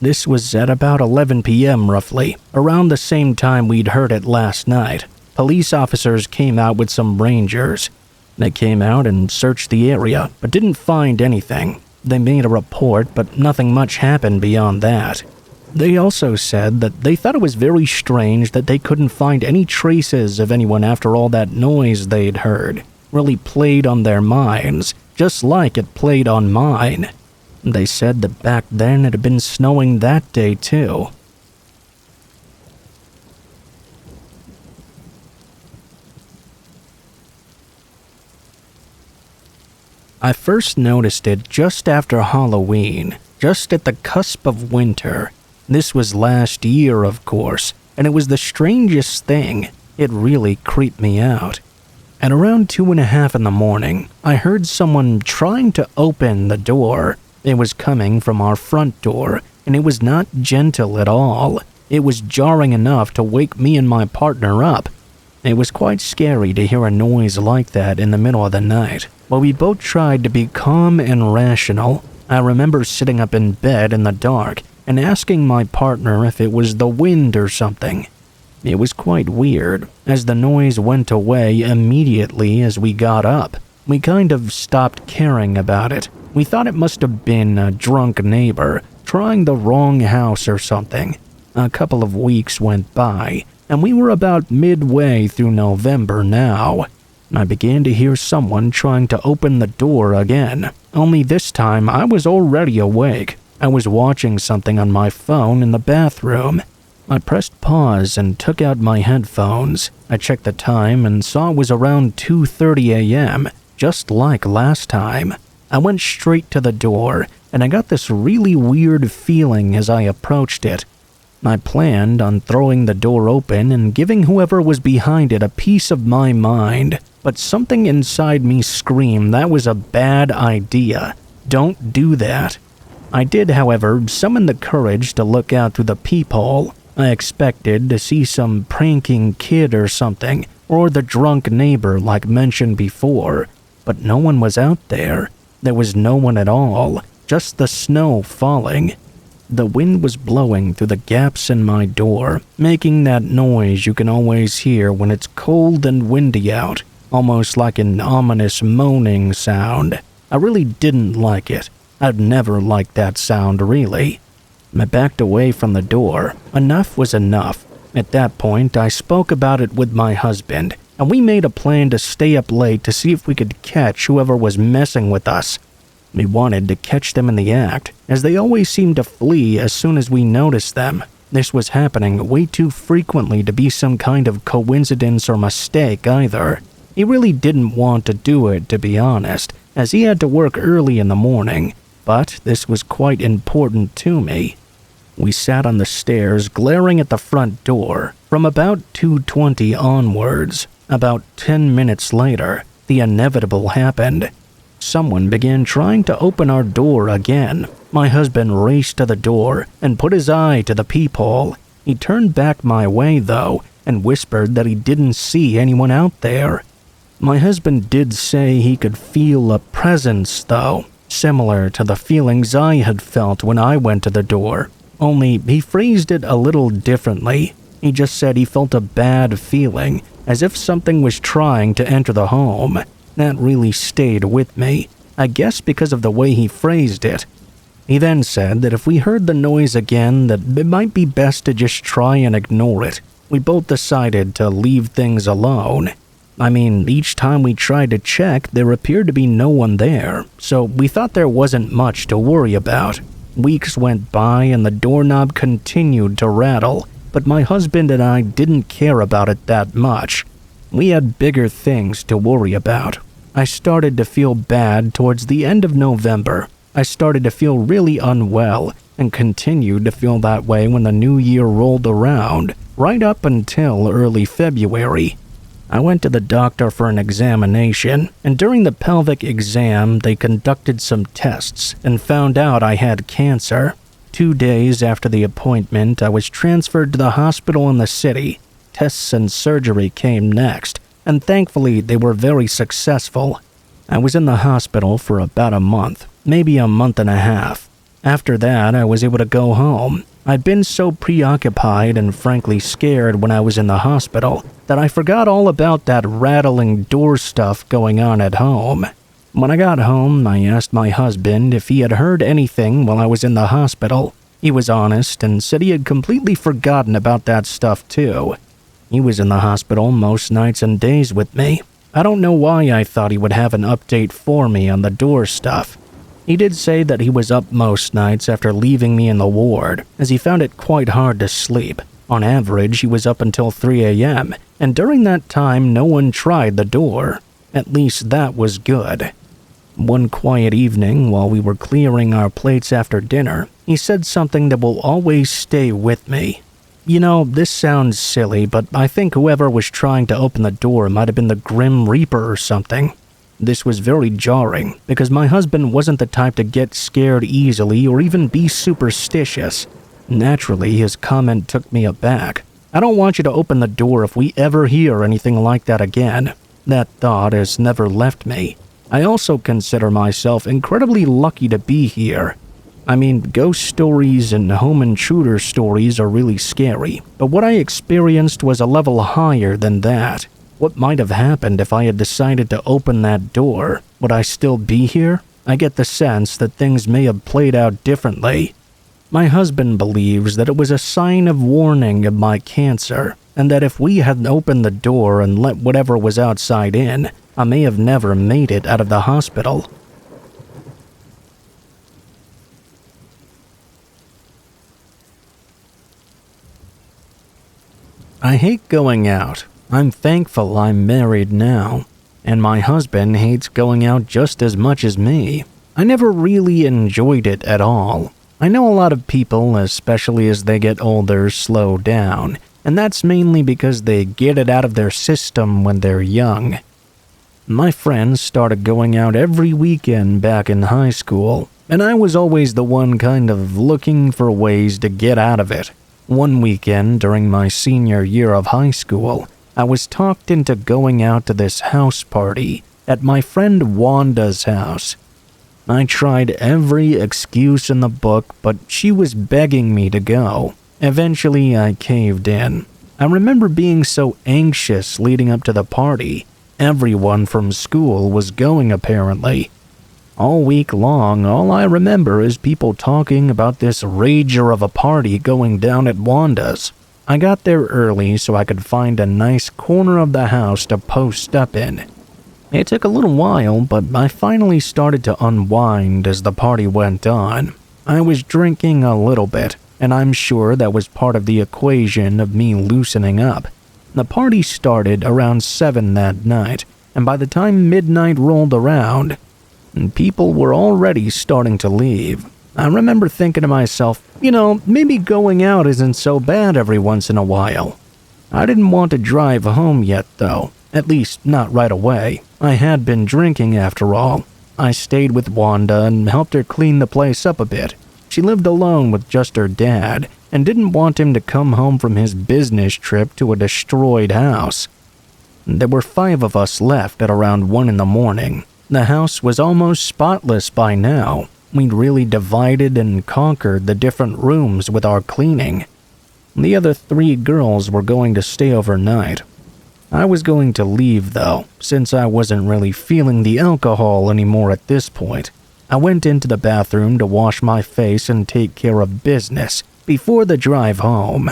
A: This was at about 11 p.m. roughly, around the same time we'd heard it last night. Police officers came out with some rangers. They came out and searched the area, but didn't find anything. They made a report, but nothing much happened beyond that. They also said that they thought it was very strange that they couldn't find any traces of anyone after all that noise they'd heard. Really played on their minds, just like it played on mine. They said that back then it had been snowing that day too. I first noticed it just after Halloween, just at the cusp of winter. This was last year, of course, and it was the strangest thing. It really creeped me out. At around 2:30 in the morning, I heard someone trying to open the door. It was coming from our front door, and it was not gentle at all. It was jarring enough to wake me and my partner up. It was quite scary to hear a noise like that in the middle of the night, but we both tried to be calm and rational. I remember sitting up in bed in the dark and asking my partner if it was the wind or something. It was quite weird, as the noise went away immediately as we got up. We kind of stopped caring about it. We thought it must have been a drunk neighbor trying the wrong house or something. A couple of weeks went by, and we were about midway through November now. I began to hear someone trying to open the door again, only this time I was already awake. I was watching something on my phone in the bathroom. I pressed pause and took out my headphones. I checked the time and saw it was around 2:30 a.m. just like last time. I went straight to the door, and I got this really weird feeling as I approached it. I planned on throwing the door open and giving whoever was behind it a piece of my mind, but something inside me screamed that was a bad idea. Don't do that. I did, however, summon the courage to look out through the peephole. I expected to see some pranking kid or something, or the drunk neighbor like mentioned before, but no one was out there. There was no one at all, just the snow falling. The wind was blowing through the gaps in my door, making that noise you can always hear when it's cold and windy out, almost like an ominous moaning sound. I really didn't like it. I'd never liked that sound, really. I backed away from the door. Enough was enough. At that point, I spoke about it with my husband, and we made a plan to stay up late to see if we could catch whoever was messing with us. We wanted to catch them in the act, as they always seemed to flee as soon as we noticed them. This was happening way too frequently to be some kind of coincidence or mistake either. He really didn't want to do it, to be honest, as he had to work early in the morning, but this was quite important to me. We sat on the stairs glaring at the front door from about 2:20 onwards. About 10 minutes later, the inevitable happened. Someone began trying to open our door again. My husband raced to the door and put his eye to the peephole. He turned back my way, though, and whispered that he didn't see anyone out there. My husband did say he could feel a presence, though, similar to the feelings I had felt when I went to the door. Only he phrased it a little differently. He just said he felt a bad feeling, as if something was trying to enter the home. That really stayed with me, I guess because of the way he phrased it. He then said that if we heard the noise again, that it might be best to just try and ignore it. We both decided to leave things alone. I mean, each time we tried to check, there appeared to be no one there, so we thought there wasn't much to worry about. Weeks went by and the doorknob continued to rattle, but my husband and I didn't care about it that much. We had bigger things to worry about. I started to feel bad towards the end of November. I started to feel really unwell and continued to feel that way when the new year rolled around, right up until early February. I went to the doctor for an examination, and during the pelvic exam, they conducted some tests and found out I had cancer. 2 days after the appointment, I was transferred to the hospital in the city. Tests and surgery came next, and thankfully they were very successful. I was in the hospital for about a month, maybe a month and a half. After that, I was able to go home. I'd been so preoccupied and frankly scared when I was in the hospital that I forgot all about that rattling door stuff going on at home. When I got home, I asked my husband if he had heard anything while I was in the hospital. He was honest and said he had completely forgotten about that stuff too. He was in the hospital most nights and days with me. I don't know why I thought he would have an update for me on the door stuff. He did say that he was up most nights after leaving me in the ward, as he found it quite hard to sleep. On average, he was up until 3 a.m., and during that time, no one tried the door. At least that was good. One quiet evening, while we were clearing our plates after dinner, he said something that will always stay with me. You know, this sounds silly, but I think whoever was trying to open the door might have been the Grim Reaper or something. This was very jarring, because my husband wasn't the type to get scared easily or even be superstitious. Naturally, his comment took me aback. I don't want you to open the door if we ever hear anything like that again. That thought has never left me. I also consider myself incredibly lucky to be here. I mean, ghost stories and home intruder stories are really scary, but what I experienced was a level higher than that. What might have happened if I had decided to open that door? Would I still be here? I get the sense that things may have played out differently. My husband believes that it was a sign of warning of my cancer, and that if we hadn't opened the door and let whatever was outside in, I may have never made it out of the hospital. I hate going out. I'm thankful I'm married now. and my husband hates going out just as much as me. I never really enjoyed it at all. I know a lot of people, especially as they get older, slow down, and that's mainly because they get it out of their system when they're young. My friends started going out every weekend back in high school, and I was always the one kind of looking for ways to get out of it. One weekend during my senior year of high school, I was talked into going out to this house party at my friend Wanda's house. I tried every excuse in the book, but she was begging me to go. Eventually, I caved in. I remember being so anxious leading up to the party. Everyone from school was going apparently. All week long, all I remember is people talking about this rager of a party going down at Wanda's. I got there early so I could find a nice corner of the house to post up in. It took a little while, but I finally started to unwind as the party went on. I was drinking a little bit, and I'm sure that was part of the equation of me loosening up. The party started around 7 that night, and by the time midnight rolled around, people were already starting to leave. I remember thinking to myself, maybe going out isn't so bad every once in a while. I didn't want to drive home yet, though. At least, not right away. I had been drinking after all. I stayed with Wanda and helped her clean the place up a bit. She lived alone with just her dad and didn't want him to come home from his business trip to a destroyed house. There were 5 of us left at around 1 in the morning. The house was almost spotless by now. We'd really divided and conquered the different rooms with our cleaning. The other 3 girls were going to stay overnight. I was going to leave, though, since I wasn't really feeling the alcohol anymore at this point. I went into the bathroom to wash my face and take care of business before the drive home.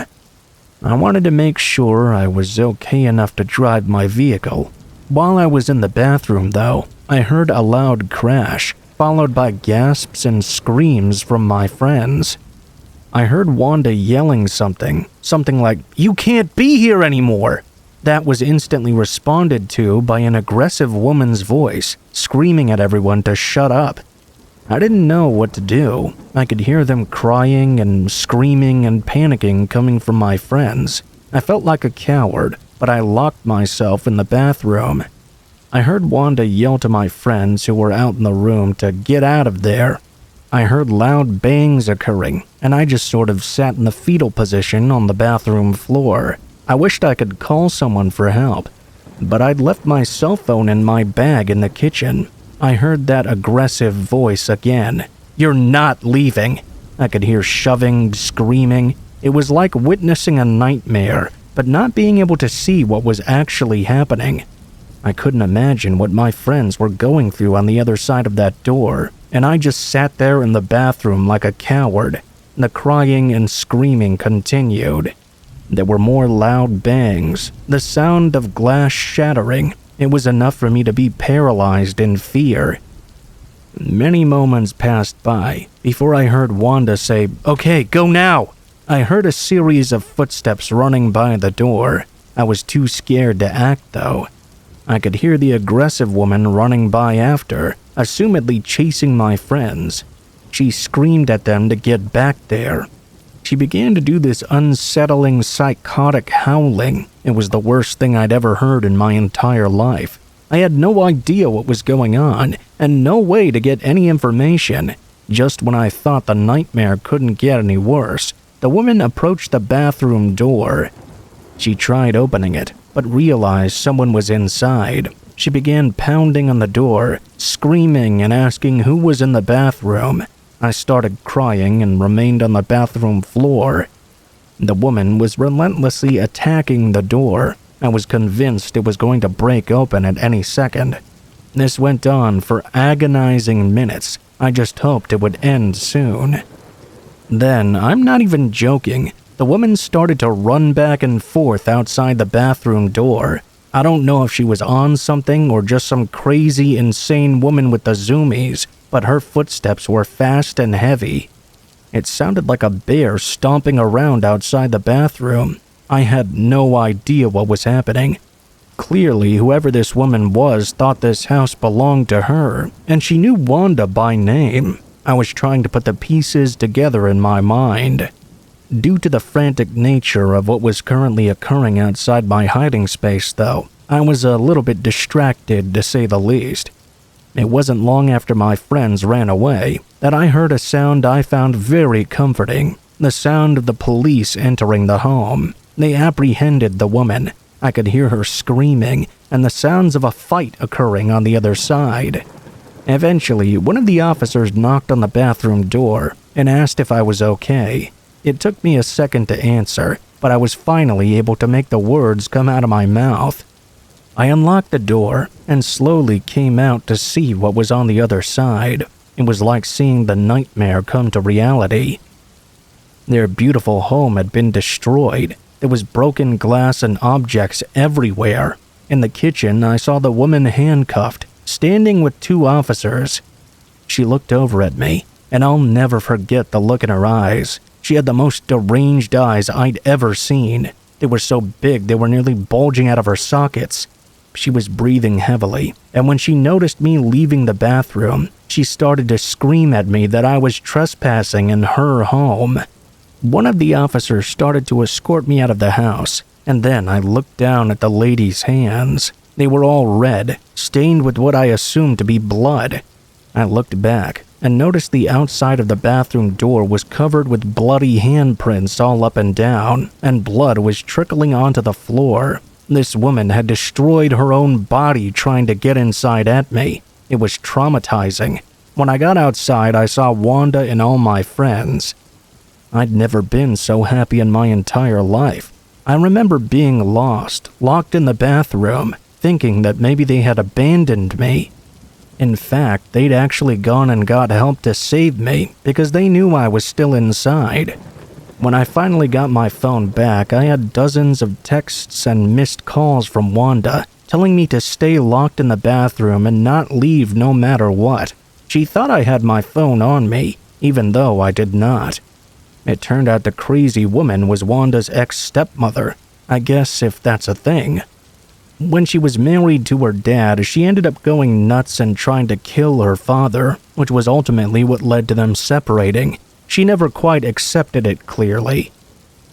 A: I wanted to make sure I was okay enough to drive my vehicle. While I was in the bathroom, though, I heard a loud crash, followed by gasps and screams from my friends. I heard Wanda yelling something like, "You can't be here anymore!" That was instantly responded to by an aggressive woman's voice, screaming at everyone to shut up. I didn't know what to do. I could hear them crying and screaming and panicking coming from my friends. I felt like a coward, but I locked myself in the bathroom. I heard Wanda yell to my friends who were out in the room to get out of there. I heard loud bangs occurring, and I just sort of sat in the fetal position on the bathroom floor. I wished I could call someone for help, but I'd left my cell phone in my bag in the kitchen. I heard that aggressive voice again. "You're not leaving." I could hear shoving, screaming. It was like witnessing a nightmare, but not being able to see what was actually happening. I couldn't imagine what my friends were going through on the other side of that door, and I just sat there in the bathroom like a coward. The crying and screaming continued. There were more loud bangs, the sound of glass shattering. It was enough for me to be paralyzed in fear. Many moments passed by before I heard Wanda say, "Okay, go now." I heard a series of footsteps running by the door. I was too scared to act, though. I could hear the aggressive woman running by after, assumedly chasing my friends. She screamed at them to get back there. She began to do this unsettling, psychotic howling. It was the worst thing I'd ever heard in my entire life. I had no idea what was going on, and no way to get any information. Just when I thought the nightmare couldn't get any worse, the woman approached the bathroom door. She tried opening it, but realized someone was inside. She began pounding on the door, screaming and asking who was in the bathroom. I started crying and remained on the bathroom floor. The woman was relentlessly attacking the door. I was convinced it was going to break open at any second. This went on for agonizing minutes. I just hoped it would end soon. Then, I'm not even joking, the woman started to run back and forth outside the bathroom door. I don't know if she was on something or just some crazy, insane woman with the zoomies, but her footsteps were fast and heavy. It sounded like a bear stomping around outside the bathroom. I had no idea what was happening. Clearly, whoever this woman was thought this house belonged to her, and she knew Wanda by name. I was trying to put the pieces together in my mind. Due to the frantic nature of what was currently occurring outside my hiding space, though, I was a little bit distracted, to say the least. It wasn't long after my friends ran away that I heard a sound I found very comforting, the sound of the police entering the home. They apprehended the woman. I could hear her screaming and the sounds of a fight occurring on the other side. Eventually, one of the officers knocked on the bathroom door and asked if I was okay. It took me a second to answer, but I was finally able to make the words come out of my mouth. I unlocked the door and slowly came out to see what was on the other side. It was like seeing the nightmare come to reality. Their beautiful home had been destroyed. There was broken glass and objects everywhere. In the kitchen, I saw the woman handcuffed, standing with two officers. She looked over at me, and I'll never forget the look in her eyes. She had the most deranged eyes I'd ever seen. They were so big they were nearly bulging out of her sockets. She was breathing heavily, and when she noticed me leaving the bathroom, she started to scream at me that I was trespassing in her home. One of the officers started to escort me out of the house, and then I looked down at the lady's hands. They were all red, stained with what I assumed to be blood. I looked back and noticed the outside of the bathroom door was covered with bloody handprints all up and down, and blood was trickling onto the floor. This woman had destroyed her own body trying to get inside at me. It was traumatizing. When I got outside, I saw Wanda and all my friends. I'd never been so happy in my entire life. I remember being lost, locked in the bathroom, thinking that maybe they had abandoned me. In fact, they'd actually gone and got help to save me because they knew I was still inside. When I finally got my phone back, I had dozens of texts and missed calls from Wanda, telling me to stay locked in the bathroom and not leave no matter what. She thought I had my phone on me, even though I did not. It turned out the crazy woman was Wanda's ex-stepmother, I guess if that's a thing. When she was married to her dad, she ended up going nuts and trying to kill her father, which was ultimately what led to them separating. She never quite accepted it clearly.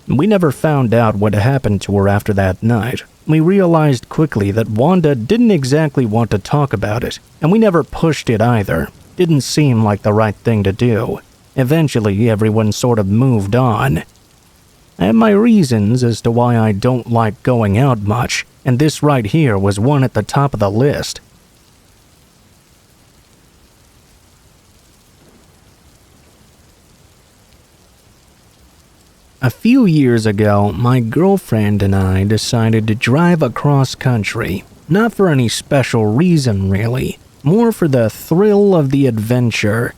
A: We never found out what happened to her after that night. We realized quickly that Wanda didn't exactly want to talk about it, and we never pushed it either. Didn't seem like the right thing to do. Eventually, everyone sort of moved on. I have my reasons as to why I don't like going out much, and this right here was one at the top of the list. A few years ago, my girlfriend and I decided to drive across country. Not for any special reason, really. More for the thrill of the adventure.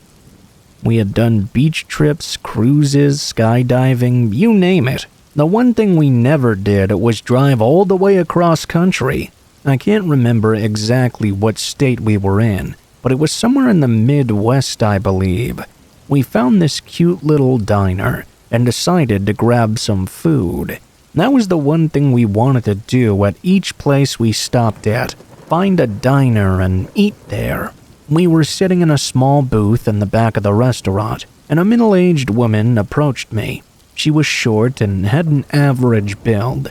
A: We had done beach trips, cruises, skydiving, you name it. The one thing we never did was drive all the way across country. I can't remember exactly what state we were in, but it was somewhere in the Midwest, I believe. We found this cute little diner and decided to grab some food. That was the one thing we wanted to do at each place we stopped at, find a diner and eat there. We were sitting in a small booth in the back of the restaurant, and a middle-aged woman approached me. She was short and had an average build.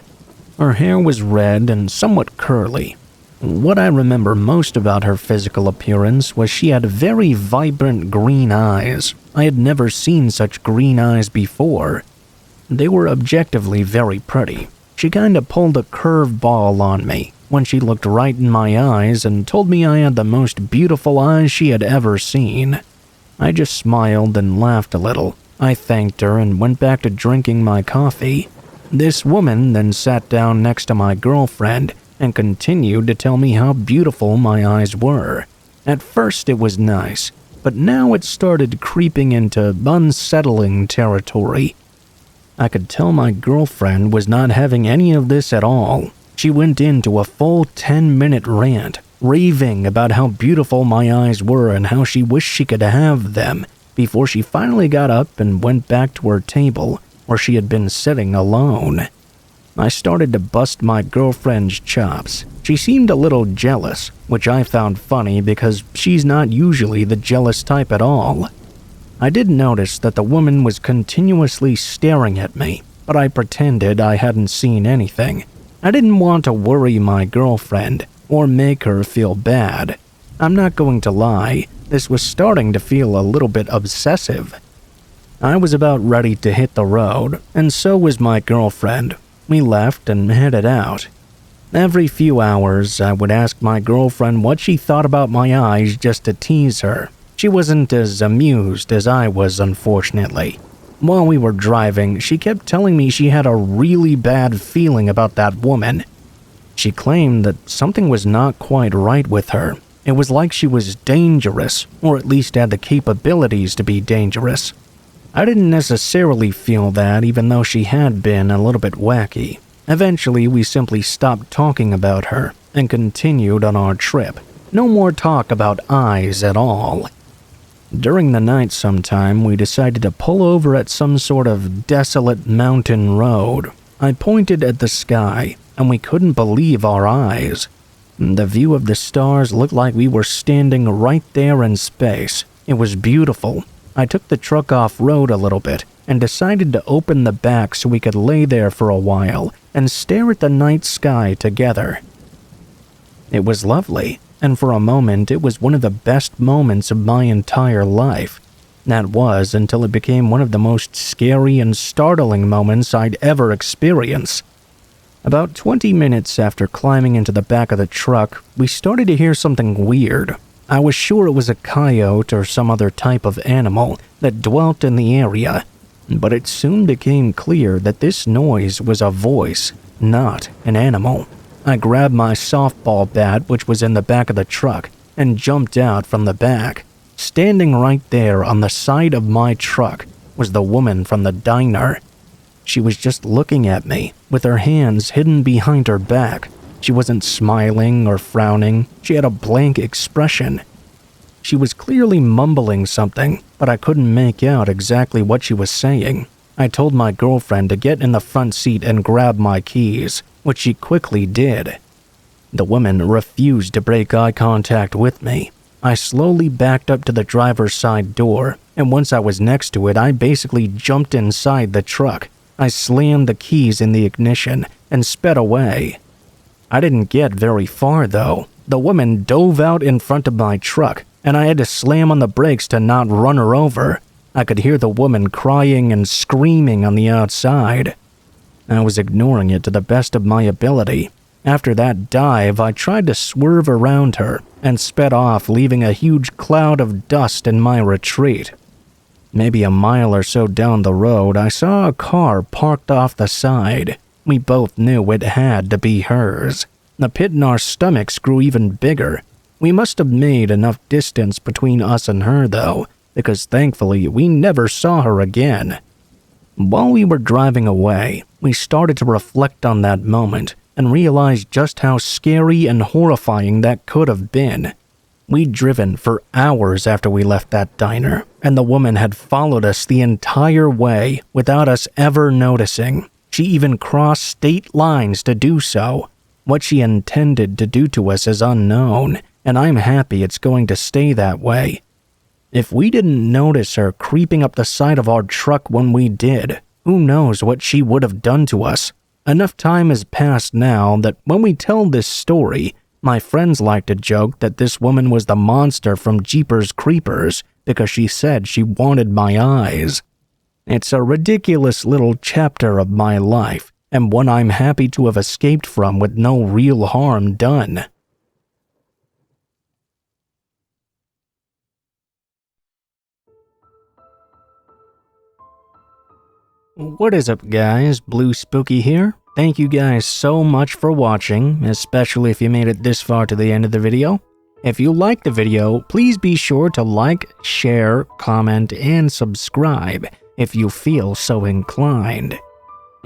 A: Her hair was red and somewhat curly. What I remember most about her physical appearance was she had very vibrant green eyes. I had never seen such green eyes before. They were objectively very pretty. She kinda pulled a curveball on me when she looked right in my eyes and told me I had the most beautiful eyes she had ever seen. I just smiled and laughed a little. I thanked her and went back to drinking my coffee. This woman then sat down next to my girlfriend and continued to tell me how beautiful my eyes were. At first it was nice, but now it started creeping into unsettling territory. I could tell my girlfriend was not having any of this at all. She went into a full 10-minute rant, raving about how beautiful my eyes were and how she wished she could have them, before she finally got up and went back to her table, where she had been sitting alone. I started to bust my girlfriend's chops. She seemed a little jealous, which I found funny because she's not usually the jealous type at all. I did notice that the woman was continuously staring at me, but I pretended I hadn't seen anything. I didn't want to worry my girlfriend or make her feel bad. I'm not going to lie, this was starting to feel a little bit obsessive. I was about ready to hit the road, and so was my girlfriend. We left and headed out. Every few hours, I would ask my girlfriend what she thought about my eyes just to tease her. She wasn't as amused as I was, unfortunately. While we were driving, she kept telling me she had a really bad feeling about that woman. She claimed that something was not quite right with her. It was like she was dangerous, or at least had the capabilities to be dangerous. I didn't necessarily feel that, even though she had been a little bit wacky. Eventually, we simply stopped talking about her and continued on our trip. No more talk about eyes at all. During the night sometime, we decided to pull over at some sort of desolate mountain road. I pointed at the sky, and we couldn't believe our eyes. The view of the stars looked like we were standing right there in space. It was beautiful. I took the truck off-road a little bit and decided to open the back so we could lay there for a while and stare at the night sky together. It was lovely, and for a moment it was one of the best moments of my entire life. That was until it became one of the most scary and startling moments I'd ever experienced. About 20 minutes after climbing into the back of the truck, we started to hear something weird. I was sure it was a coyote or some other type of animal that dwelt in the area, but it soon became clear that this noise was a voice, not an animal. I grabbed my softball bat, which was in the back of the truck, and jumped out from the back. Standing right there on the side of my truck was the woman from the diner. She was just looking at me, with her hands hidden behind her back. She wasn't smiling or frowning. She had a blank expression. She was clearly mumbling something, but I couldn't make out exactly what she was saying. I told my girlfriend to get in the front seat and grab my keys, which she quickly did. The woman refused to break eye contact with me. I slowly backed up to the driver's side door, and once I was next to it, I basically jumped inside the truck. I slammed the keys in the ignition and sped away. I didn't get very far, though. The woman dove out in front of my truck, and I had to slam on the brakes to not run her over. I could hear the woman crying and screaming on the outside. I was ignoring it to the best of my ability. After that dive, I tried to swerve around her and sped off, leaving a huge cloud of dust in my retreat. Maybe a mile or so down the road, I saw a car parked off the side. We both knew it had to be hers. The pit in our stomachs grew even bigger. We must have made enough distance between us and her, though, because thankfully we never saw her again. While we were driving away, we started to reflect on that moment and realized just how scary and horrifying that could have been. We'd driven for hours after we left that diner, and the woman had followed us the entire way without us ever noticing. She even crossed state lines to do so. What she intended to do to us is unknown, and I'm happy it's going to stay that way. If we didn't notice her creeping up the side of our truck when we did, who knows what she would have done to us. Enough time has passed now that when we tell this story, my friends like to joke that this woman was the monster from Jeepers Creepers because she said she wanted my eyes. It's a ridiculous little chapter of my life, and one I'm happy to have escaped from with no real harm done. What is up, guys? Blue Spooky here. Thank you guys so much for watching, especially if you made it this far to the end of the video. If you liked the video, please be sure to like, share, comment, and subscribe if you feel so inclined.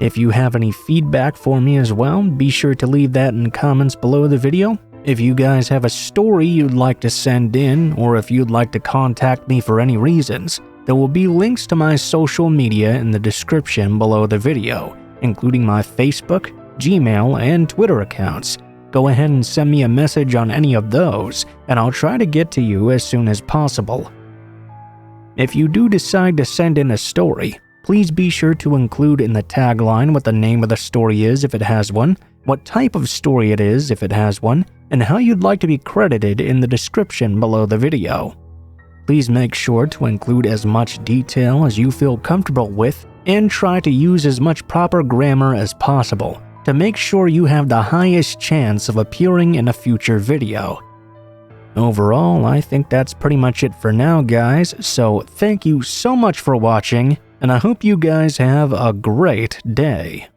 A: If you have any feedback for me as well, be sure to leave that in comments below the video. If you guys have a story you'd like to send in, or if you'd like to contact me for any reasons, there will be links to my social media in the description below the video, including my Facebook, Gmail, and Twitter accounts. Go ahead and send me a message on any of those, and I'll try to get to you as soon as possible. If you do decide to send in a story, please be sure to include in the tagline what the name of the story is if it has one, what type of story it is if it has one, and how you'd like to be credited in the description below the video. Please make sure to include as much detail as you feel comfortable with and try to use as much proper grammar as possible to make sure you have the highest chance of appearing in a future video. Overall, I think that's pretty much it for now, guys, so thank you so much for watching, and I hope you guys have a great day.